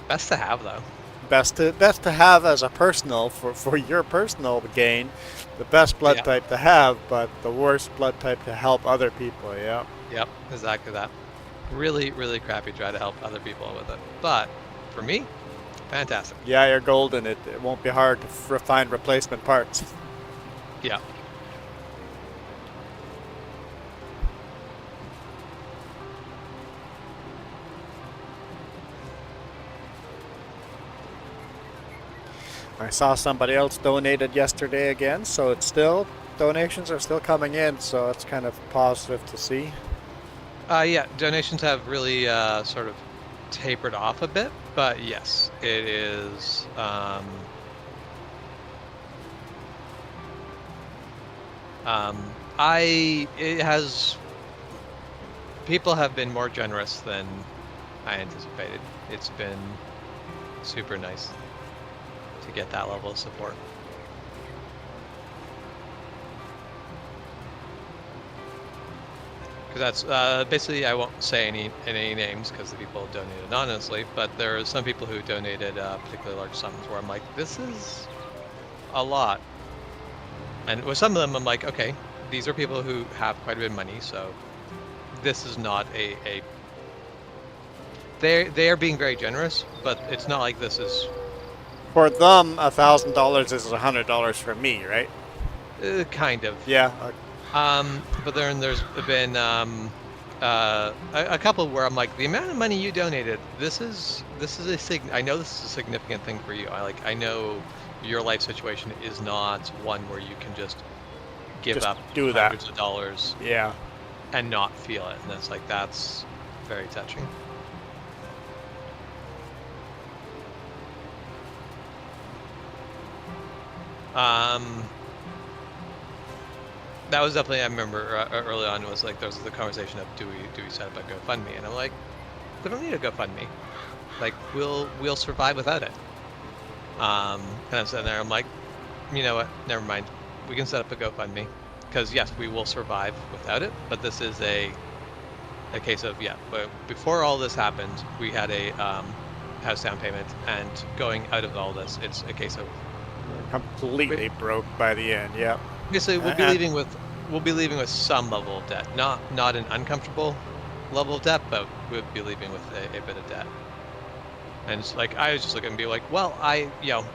Best to have though. Best to have as a personal for your personal gain. The best blood type to have, but the worst blood type to help other people. Yeah. Yep. Exactly that. Really, really crappy. Try to help other people with it, but. For me, fantastic. Yeah, you're golden. It won't be hard to find replacement parts. Yeah. I saw somebody else donated yesterday again, so it's still donations are still coming in, so it's kind of positive to see. Yeah, donations have really sort of tapered off a bit, but yes, it is. It has. People have been more generous than I anticipated. It's been super nice to get that level of support. Because that's basically, I won't say any names because the people donated anonymously, but there are some people who donated particularly large sums where I'm like, this is a lot. And with some of them, I'm like, okay, these are people who have quite a bit of money, so this is not they are being very generous, but it's not like this is. For them, $1,000 is $100 for me, right? Kind of. Yeah. But then there's been a couple where I'm like, the amount of money you donated, this is I know this is a significant thing for you. I know your life situation is not one where you can just give up hundreds of dollars. Yeah. And not feel it, and it's like, that's very touching. That was definitely, I remember early on, it was like there was the conversation of do we set up a GoFundMe, and I'm like, we don't need a GoFundMe, like we'll survive without it. And I'm sitting there, I'm like, you know what, never mind, we can set up a GoFundMe, because yes, we will survive without it, but this is a case of, yeah, but before all this happened, we had a house down payment, and going out of all this, it's a case of completely broke by the end. Yeah. Basically, we'll be leaving with some level of debt, not an uncomfortable level of debt, but we'll be leaving with a bit of debt. And it's like, I was just looking and be like, well,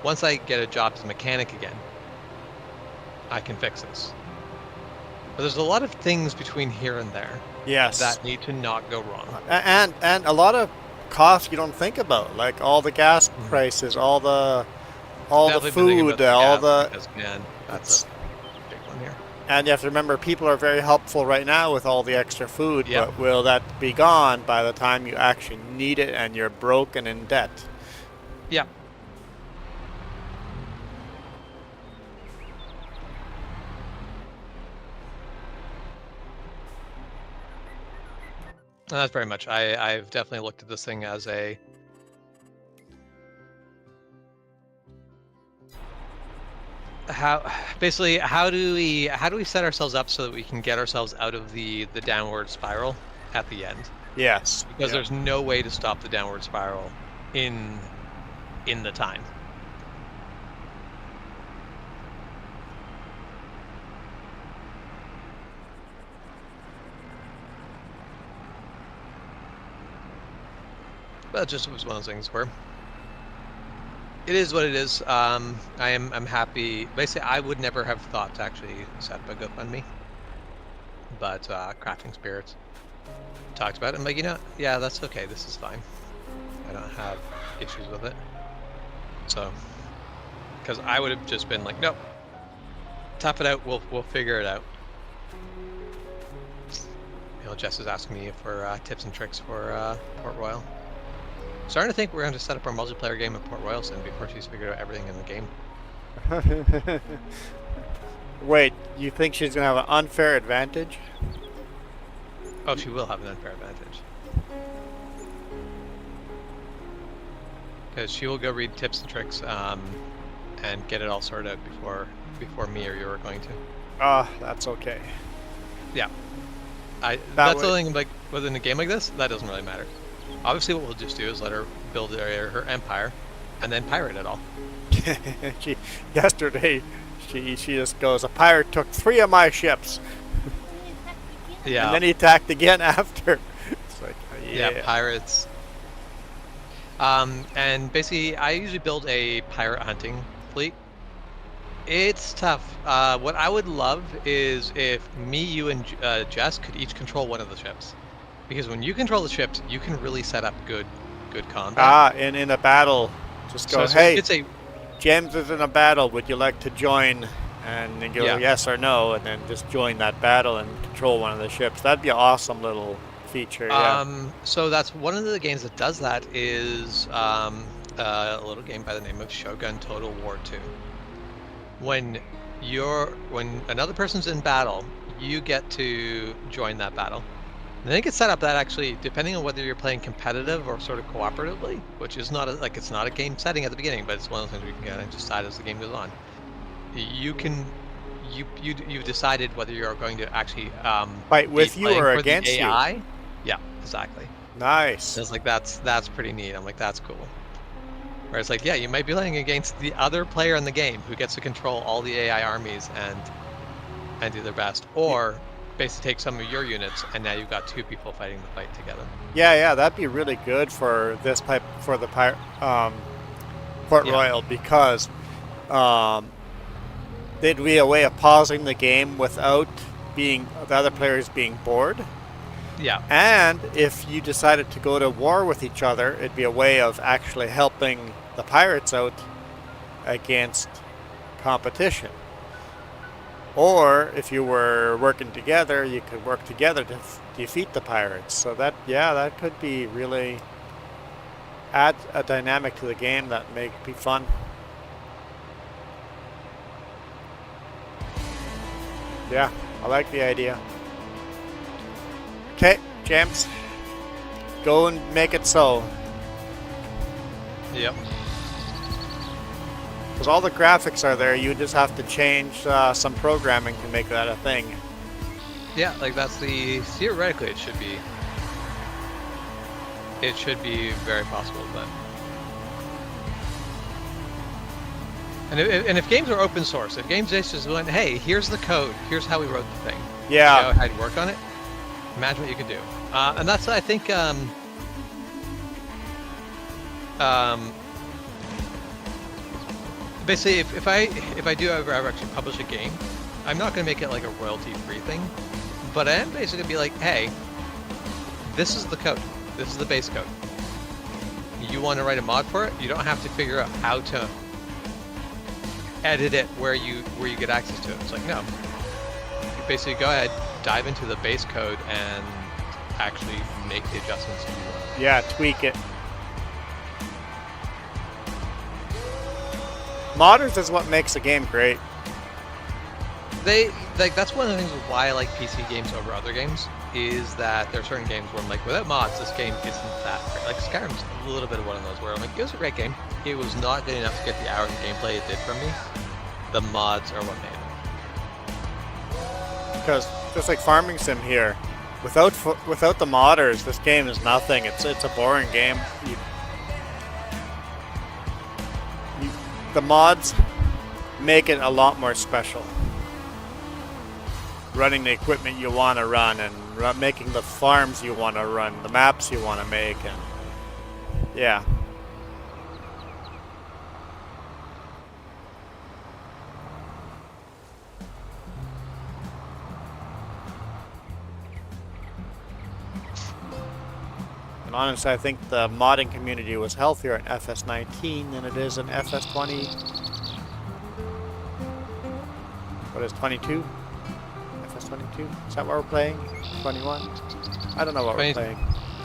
once I get a job as a mechanic again, I can fix this. But there's a lot of things between here and there. Yes. That need to not go wrong. And a lot of costs you don't think about, like all the gas prices, all the food, all the. Because, man, that's a big one here. And you have to remember, people are very helpful right now with all the extra food, Yep. but will that be gone by the time you actually need it and you're broken in debt? Yeah. And that's very much. I've definitely looked at this thing as a. How do we set ourselves up so that we can get ourselves out of the downward spiral at the end? Yes. Because there's no way to stop the downward spiral in the time. But it just was one of those things where it is what it is. I'm happy. Basically, I would never have thought to actually set up a GoFundMe, but Crafting Spirits talked about it. I'm like, yeah, that's okay. This is fine. I don't have issues with it. So, because I would have just been like, nope, tough it out. We'll figure it out. Jess is asking me for tips and tricks for Port Royal. Starting to think we're going to set up our multiplayer game at Port Royal soon before she's figured out everything in the game. Wait, you think she's going to have an unfair advantage? Oh, she will have an unfair advantage. Because she will go read tips and tricks and get it all sorted out before me or you are going to. That's okay. Yeah. That's the thing, like, within a game like this, that doesn't really matter. Obviously, what we'll just do is let her build her empire, and then pirate it all. Yesterday, she just goes, a pirate took 3 of my ships. Yeah. And then he attacked again after. It's like, yeah, pirates. And basically, I usually build a pirate hunting fleet. It's tough. What I would love is if me, you, and Jess could each control one of the ships. Because when you control the ships, you can really set up good combat. In a battle, just go, so hey, you could say, James is in a battle. Would you like to join? And then go Yeah. yes or no, and then just join that battle and control one of the ships. That'd be an awesome little feature. Yeah. So that's one of the games that does that is a little game by the name of Shogun Total War 2. When another person's in battle, you get to join that battle. And then it gets set up that actually, depending on whether you're playing competitive or sort of cooperatively, which is not it's not a game setting at the beginning, but it's one of the things we can kind of decide as the game goes on. You've decided whether you're going to actually Fight with be you playing or for against the you. AI. Yeah, exactly. Nice. So it's like that's pretty neat. I'm like, that's cool. Where it's like, yeah, you might be playing against the other player in the game who gets to control all the AI armies and do their best, or basically take some of your units, and now you've got two people fighting the fight together. Yeah, that'd be really good for this type for the Port Royal, because there'd be a way of pausing the game without the other players being bored. Yeah. And if you decided to go to war with each other, it'd be a way of actually helping the pirates out against competition. Or if you were working together, you could work together to defeat the pirates. So that could be really add a dynamic to the game that may be fun. Yeah, I like the idea. Okay, James, go and make it so. Yep. Because all the graphics are there, you just have to change some programming to make that a thing. Yeah, like that's theoretically it should be very possible, but and if games are open source, if games just went, hey, here's the code, here's how we wrote the thing, Yeah. you know, how to work on it, imagine what you could do. And that's, I think, basically, if I do ever actually publish a game, I'm not going to make it like a royalty-free thing, but I am basically going to be like, hey, this is the code. This is the base code. You want to write a mod for it? You don't have to figure out how to edit it where you get access to it. It's like, no. You basically go ahead, dive into the base code, and actually make the adjustments you want. Yeah, tweak it. Modders is what makes a game great. That's one of the things why I like PC games over other games, is that there are certain games where I'm like, without mods, this game isn't that great. Like Skyrim's a little bit of one of those where I'm like, it was a great game. It was not good enough to get the hours of gameplay it did from me. The mods are what made it. Because just like Farming Sim here, without the modders, this game is nothing. It's a boring game. The mods make it a lot more special. Running the equipment you want to run, and making the farms you want to run, the maps you want to make, and yeah. And honestly, I think the modding community was healthier in FS19 than it is in FS20. What is 22? FS22? Is that what we're playing? 21? I don't know what we're playing.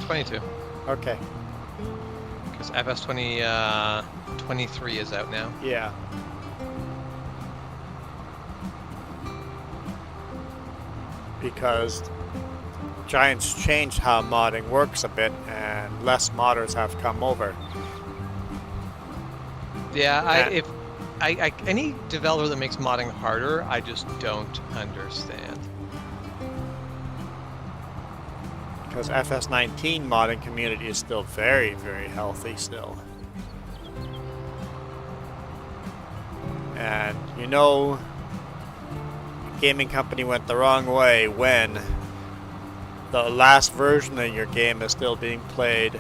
22. Okay. Because FS20 23 is out now. Yeah. Because Giants changed how modding works a bit, and less modders have come over. Yeah, any developer that makes modding harder, I just don't understand. Because FS19 modding community is still very, very healthy still. And you know, gaming company went the wrong way when the last version of your game is still being played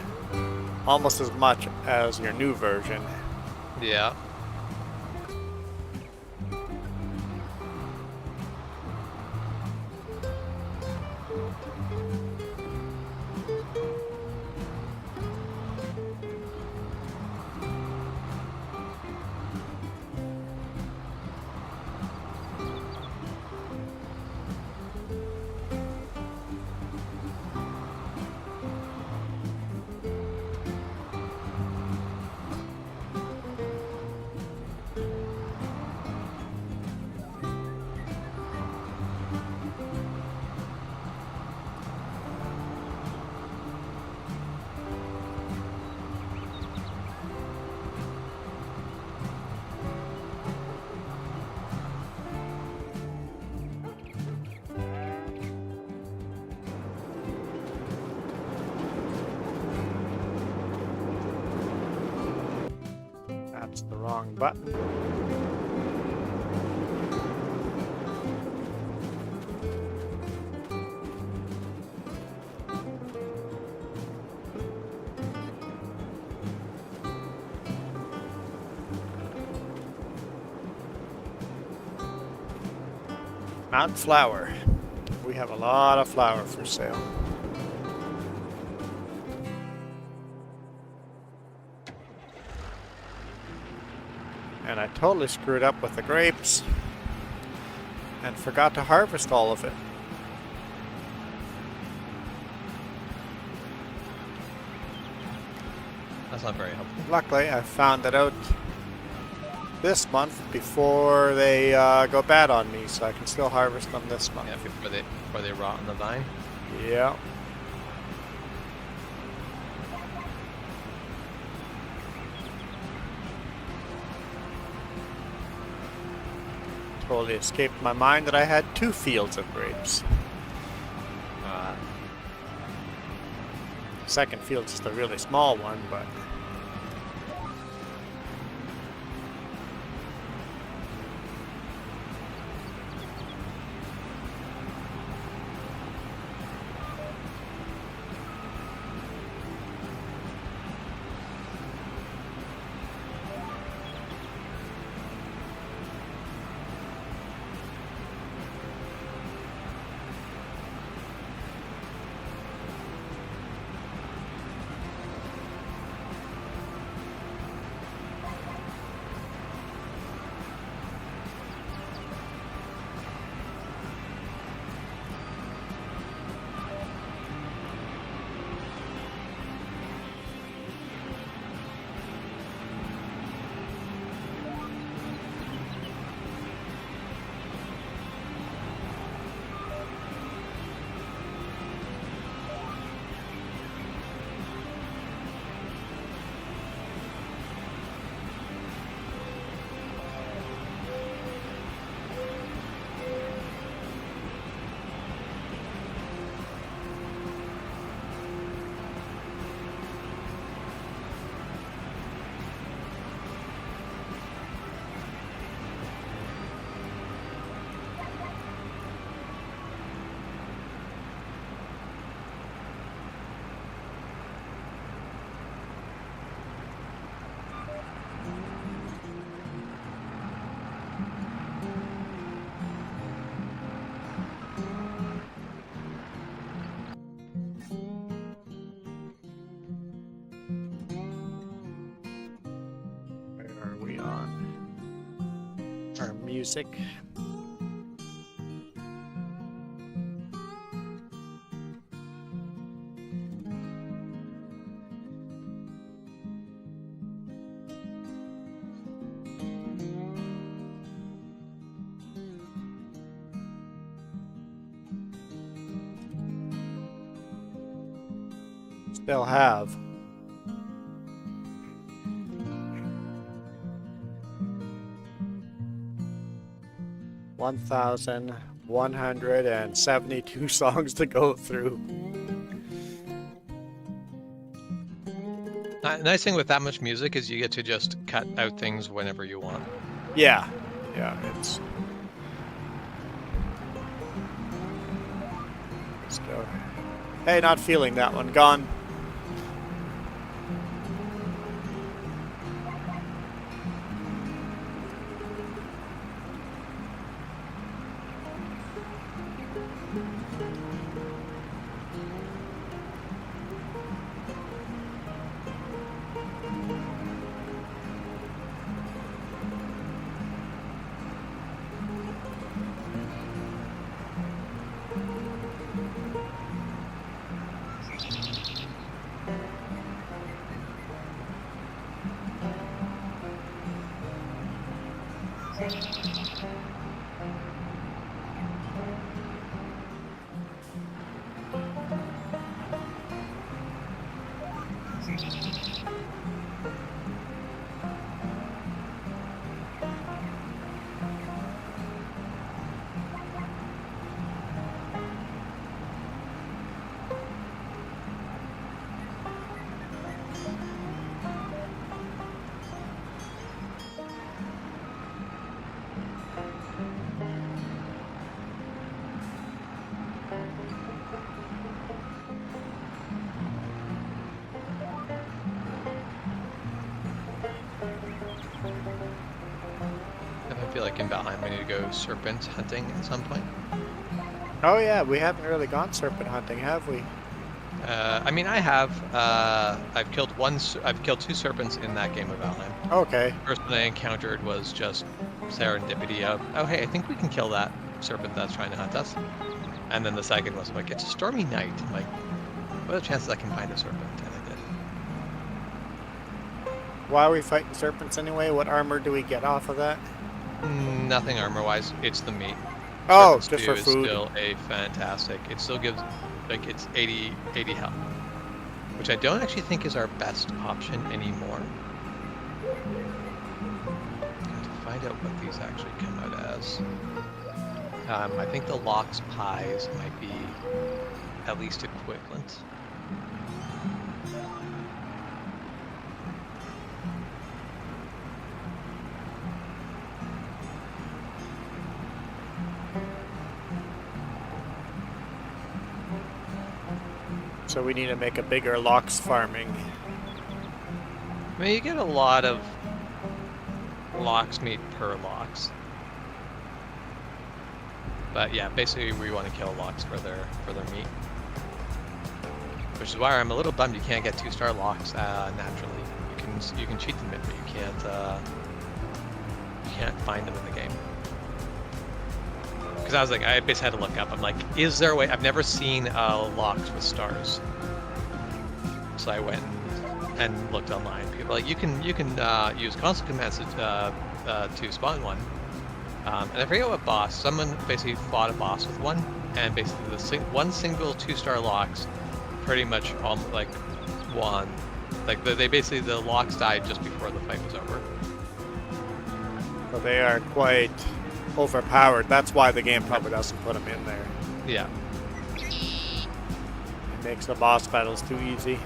almost as much as your new version. Yeah. Pressed the wrong button. Mount Flower. We have a lot of flour for sale. And I totally screwed up with the grapes and forgot to harvest all of it. That's not very helpful. Luckily, I found that out this month before they go bad on me, so I can still harvest them this month. Yeah, before they rot on the vine. Yeah. Totally escaped my mind that I had 2 fields of grapes. Second field's just a really small one, but music. Still have 1,172 songs to go through. Nice thing with that much music is you get to just cut out things whenever you want. Yeah, it's. Let's go. Hey, not feeling that one. Gone. like in Valheim, we need to go serpent hunting at some point. Oh yeah, we haven't really gone serpent hunting, have we? I mean, I have. I've killed I've killed 2 serpents in that game of Valheim. Okay. The first one I encountered was just serendipity of, oh hey, I think we can kill that serpent that's trying to hunt us. And then the second was like, it's a stormy night. I'm like, what are the chances I can find a serpent? And I did. Why are we fighting serpents anyway? What armor do we get off of that? Nothing armor-wise. It's the meat. Oh, Serpent just stew for is food. Still a fantastic. It still gives, like, it's 80 health, which I don't actually think is our best option anymore. To find out what these actually come out as. I think the lox pies might be at least equivalent. So we need to make a bigger lox farming. I mean, you get a lot of lox meat per lox. But yeah, basically we want to kill lox for their meat. Which is why I'm a little bummed you can't get 2-star lox naturally. You can cheat them in, but you can't find them in the game. Because I was like, I basically had to look up. I'm like, is there a way? I've never seen a lox with stars. So I went and looked online. People are like, you can use console commands to spawn one. And I forget what boss. Someone basically fought a boss with one, and basically one single 2-star lox pretty much like won. Like they basically, the lox died just before the fight was over. So they are quite overpowered. That's why the game probably doesn't put them in there. Yeah. It makes the boss battles too easy.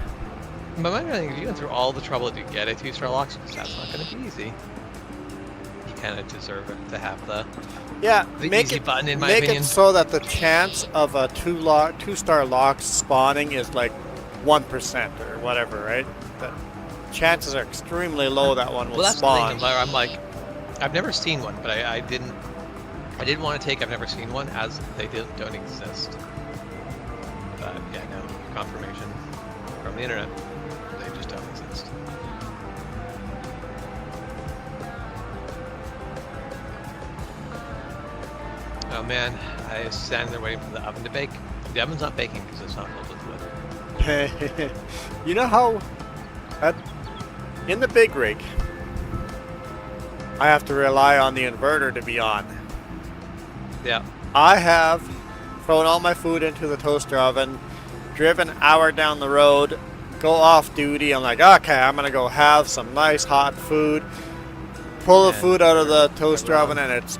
But my thing is, you went through all the trouble to get a 2-star lox, because that's not going to be easy. You kind of deserve it to have the make easy it button, in my make opinion. it so that the chance of a 2-star lox spawning is like 1% or whatever, right? The chances are extremely low that one will Well, that's spawn. the thing. I'm like, I've never seen one, but I didn't want to take I've never seen one, as they don't exist. But yeah, no, confirmation from the internet, they just don't exist. Oh man, I was standing there waiting for the oven to bake. The oven's not baking because it's not filled with wood. You know how in the big rig I have to rely on the inverter to be on. Yeah. I have thrown all my food into the toaster oven, driven an hour down the road, go off duty. I'm like, okay, I'm gonna go have some nice hot food. Pull the food out of the toaster oven and it's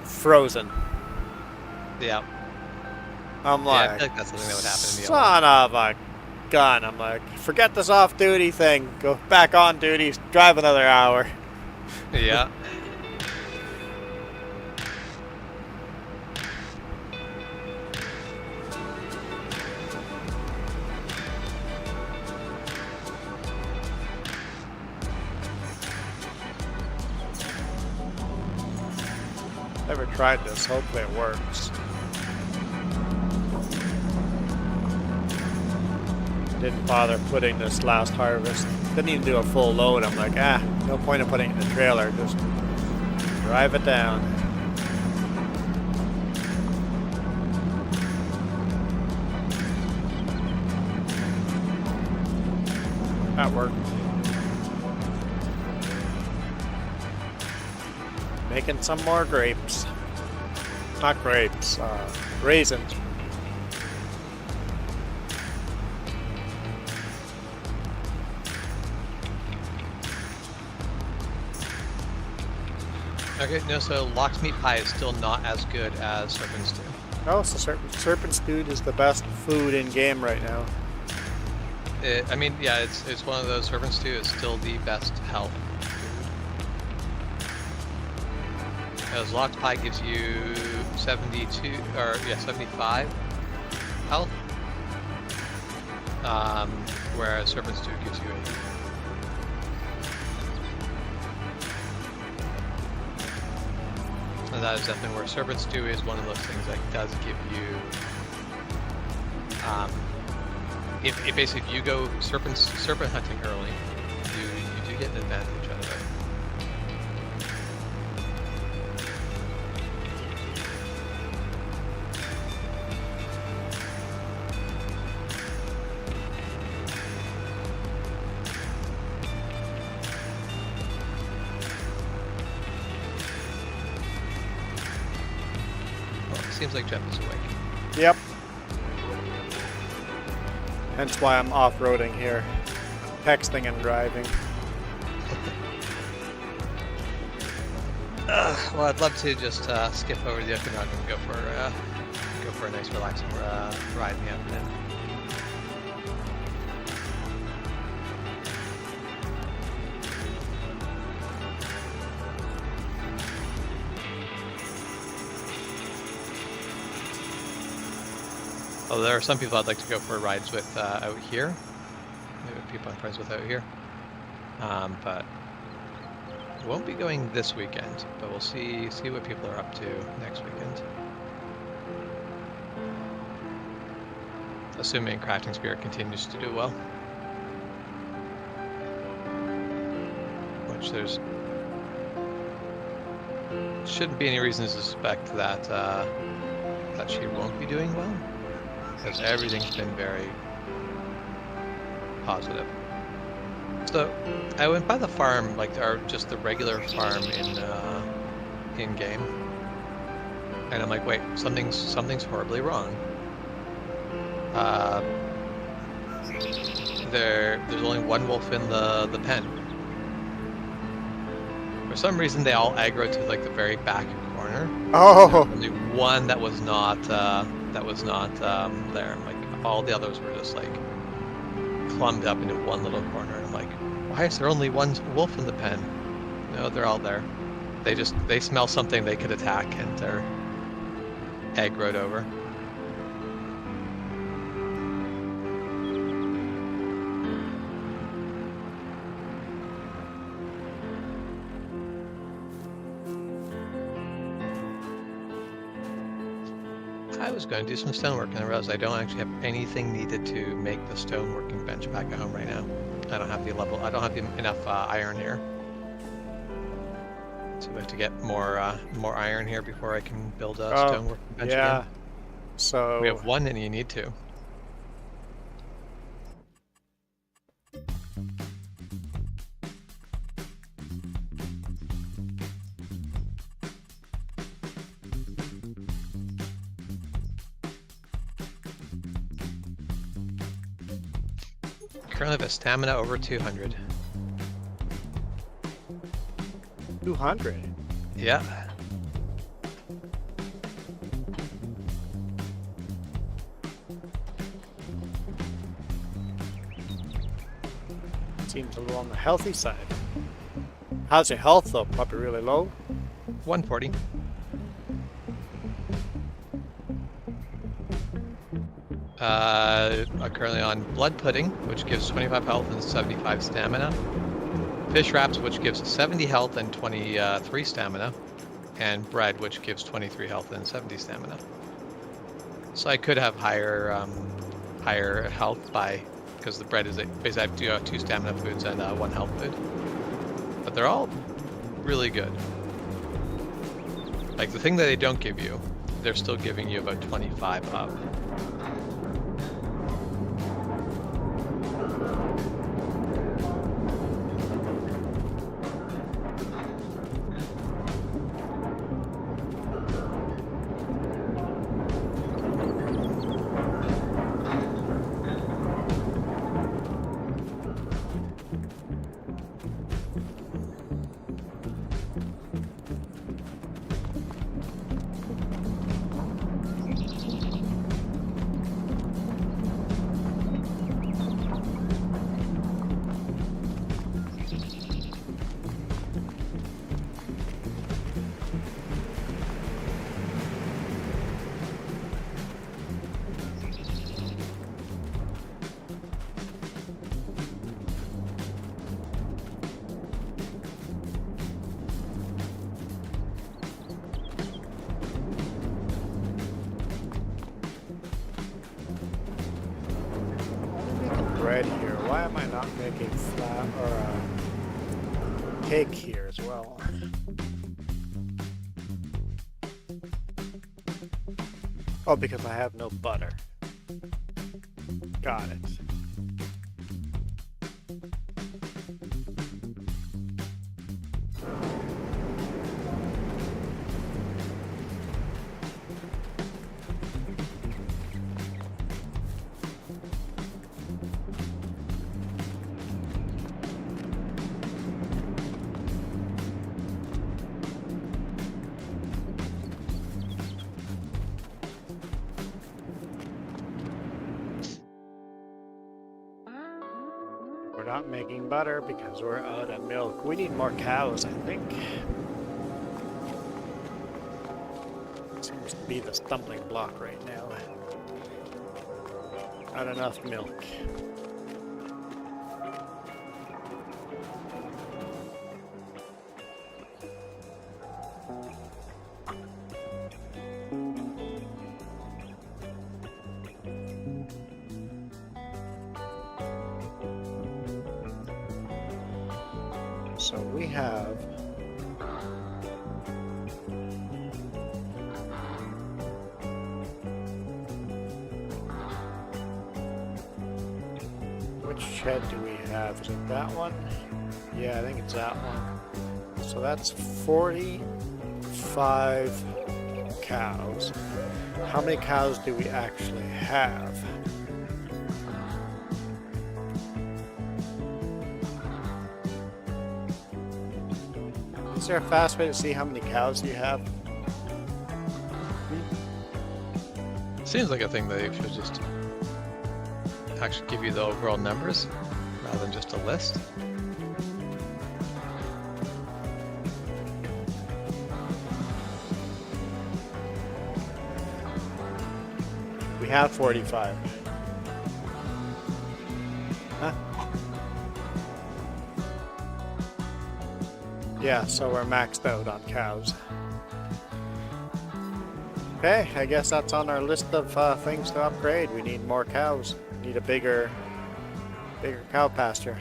frozen. Yeah. I'm Yeah, I like, feel like that's something that would happen in the son of a gun. I'm like, forget this off duty thing. Go back on duty. Drive another hour. Yeah. Never tried this. Hopefully it works. Didn't bother putting this last harvest. Didn't even do a full load. I'm like, no point in putting it in the trailer. Just drive it down. That worked. Making some more grapes. Not grapes, raisins. Okay, no, so lox meat pie is still not as good as serpent stew. Oh, so serpent stew is the best food in game right now. I mean, yeah, it's one of those. Serpent stew is still the best health food. Because lox pie gives you 75 health, whereas serpent stew gives you 80. and that is definitely where Serpent Stew is one of those things that does give you. If basically if you go serpent hunting early, you do get an advantage out of it. Well, it seems like Jeff is awake. Yep. Hence why I'm off-roading here. Texting and driving. Well, I'd love to just skip over the Okanagan and go for a nice relaxing ride in the afternoon. Well, there are some people I'd like to go for rides with out here. Maybe people I'm friends with out here. But won't be going this weekend, but we'll see what people are up to next weekend. Assuming Crafting Spirit continues to do well. Which there's shouldn't be any reason to suspect that that she won't be doing well. Because everything's been very positive. So I went by the farm, like just the regular farm in game, and I'm like, wait, something's horribly wrong. There's only one wolf in the pen. For some reason, they all aggro to like the very back corner. Oh. Only one that was not there. Like all the others were just like clumped up into one little corner. And I'm like, why is there only one wolf in the pen? No, they're all there. They smell something they could attack and they're aggroed over. I was going to do some stonework and I realized I don't actually have anything needed to make the stoneworking bench back at home right now. I don't have enough iron here. So we have to get more iron here before I can build a stoneworking bench again. So we have one and you need two. Currently have a stamina over 200. 200? Yeah. Seems a little on the healthy side. How's your health though? Probably really low? 140. I'm currently on Blood Pudding, which gives 25 health and 75 stamina. Fish Wraps, which gives 70 health and 23 stamina. And Bread, which gives 23 health and 70 stamina. So I could have higher health because the bread is basically I do have 2 stamina foods and 1 health food. But they're all really good. Like the thing that they don't give you, they're still giving you about 25 up. why am I not making flat or cake here as well? Oh, because I have no butter. Got it. We're not making butter because we're out of milk. We need more cows, I think. Seems to be the stumbling block right now. Not enough milk. So we have which shed do we have? Is it that one? Yeah, I think it's that one. So that's 45 cows. How many cows do we actually have? Is there a fast way to see how many cows you have? Seems like a thing that they should just actually give you the overall numbers rather than just a list. We have 45. Huh? Yeah, so we're maxed out on cows. Okay, I guess that's on our list of things to upgrade. We need more cows. We need a bigger cow pasture.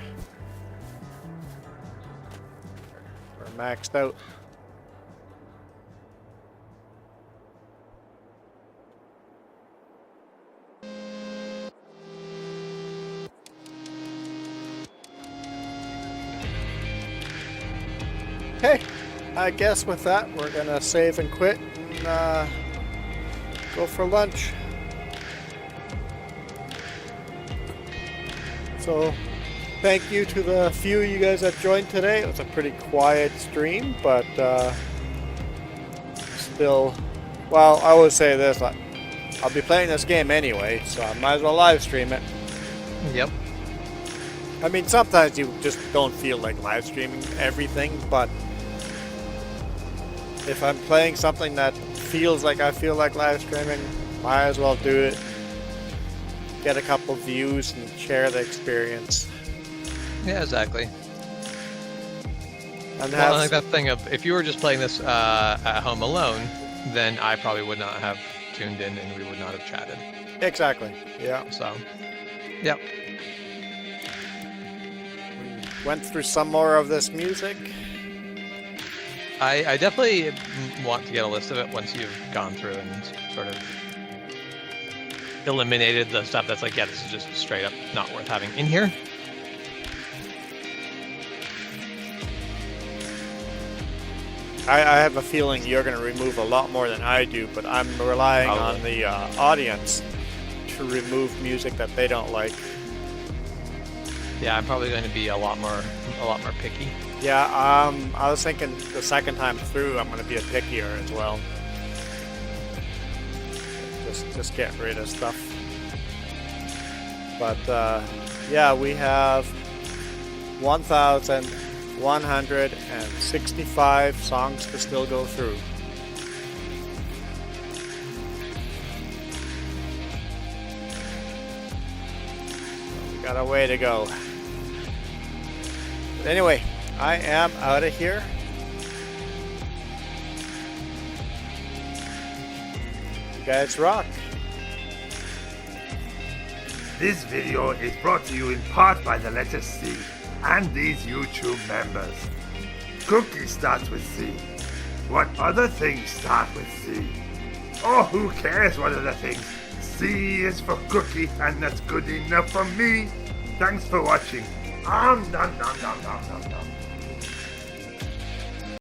We're maxed out. Okay, I guess with that we're gonna save and quit and go for lunch. So thank you to the few of you guys that joined today. It was a pretty quiet stream, but still, well, I would say this, I'll be playing this game anyway, so I might as well live stream it. Yep. I mean, sometimes you just don't feel like live streaming everything, but if I'm playing something that feels like I feel like live streaming, might as well do it. Get a couple views and share the experience. Yeah, exactly. And Well, I like that thing of if you were just playing this at home alone, then I probably would not have tuned in and we would not have chatted. Exactly. Yeah. So, yep. Went through some more of this music. I definitely want to get a list of it once you've gone through and sort of eliminated the stuff that's like, yeah, this is just straight up not worth having in here. I have a feeling you're going to remove a lot more than I do, but I'm relying on the audience to remove music that they don't like. Yeah, I'm probably going to be a lot more picky. Yeah, I was thinking the second time through I'm going to be a pickier as well. Just get rid of stuff. But yeah, we have 1,165 songs to still go through. We got a way to go. But anyway, I am out of here. You guys rock. This video is brought to you in part by the letter C and these YouTube members. Cookie starts with C. What other things start with C? Oh, who cares what other things? C is for cookie, and that's good enough for me. Thanks for watching. Nom nom nom nom nom nom nom.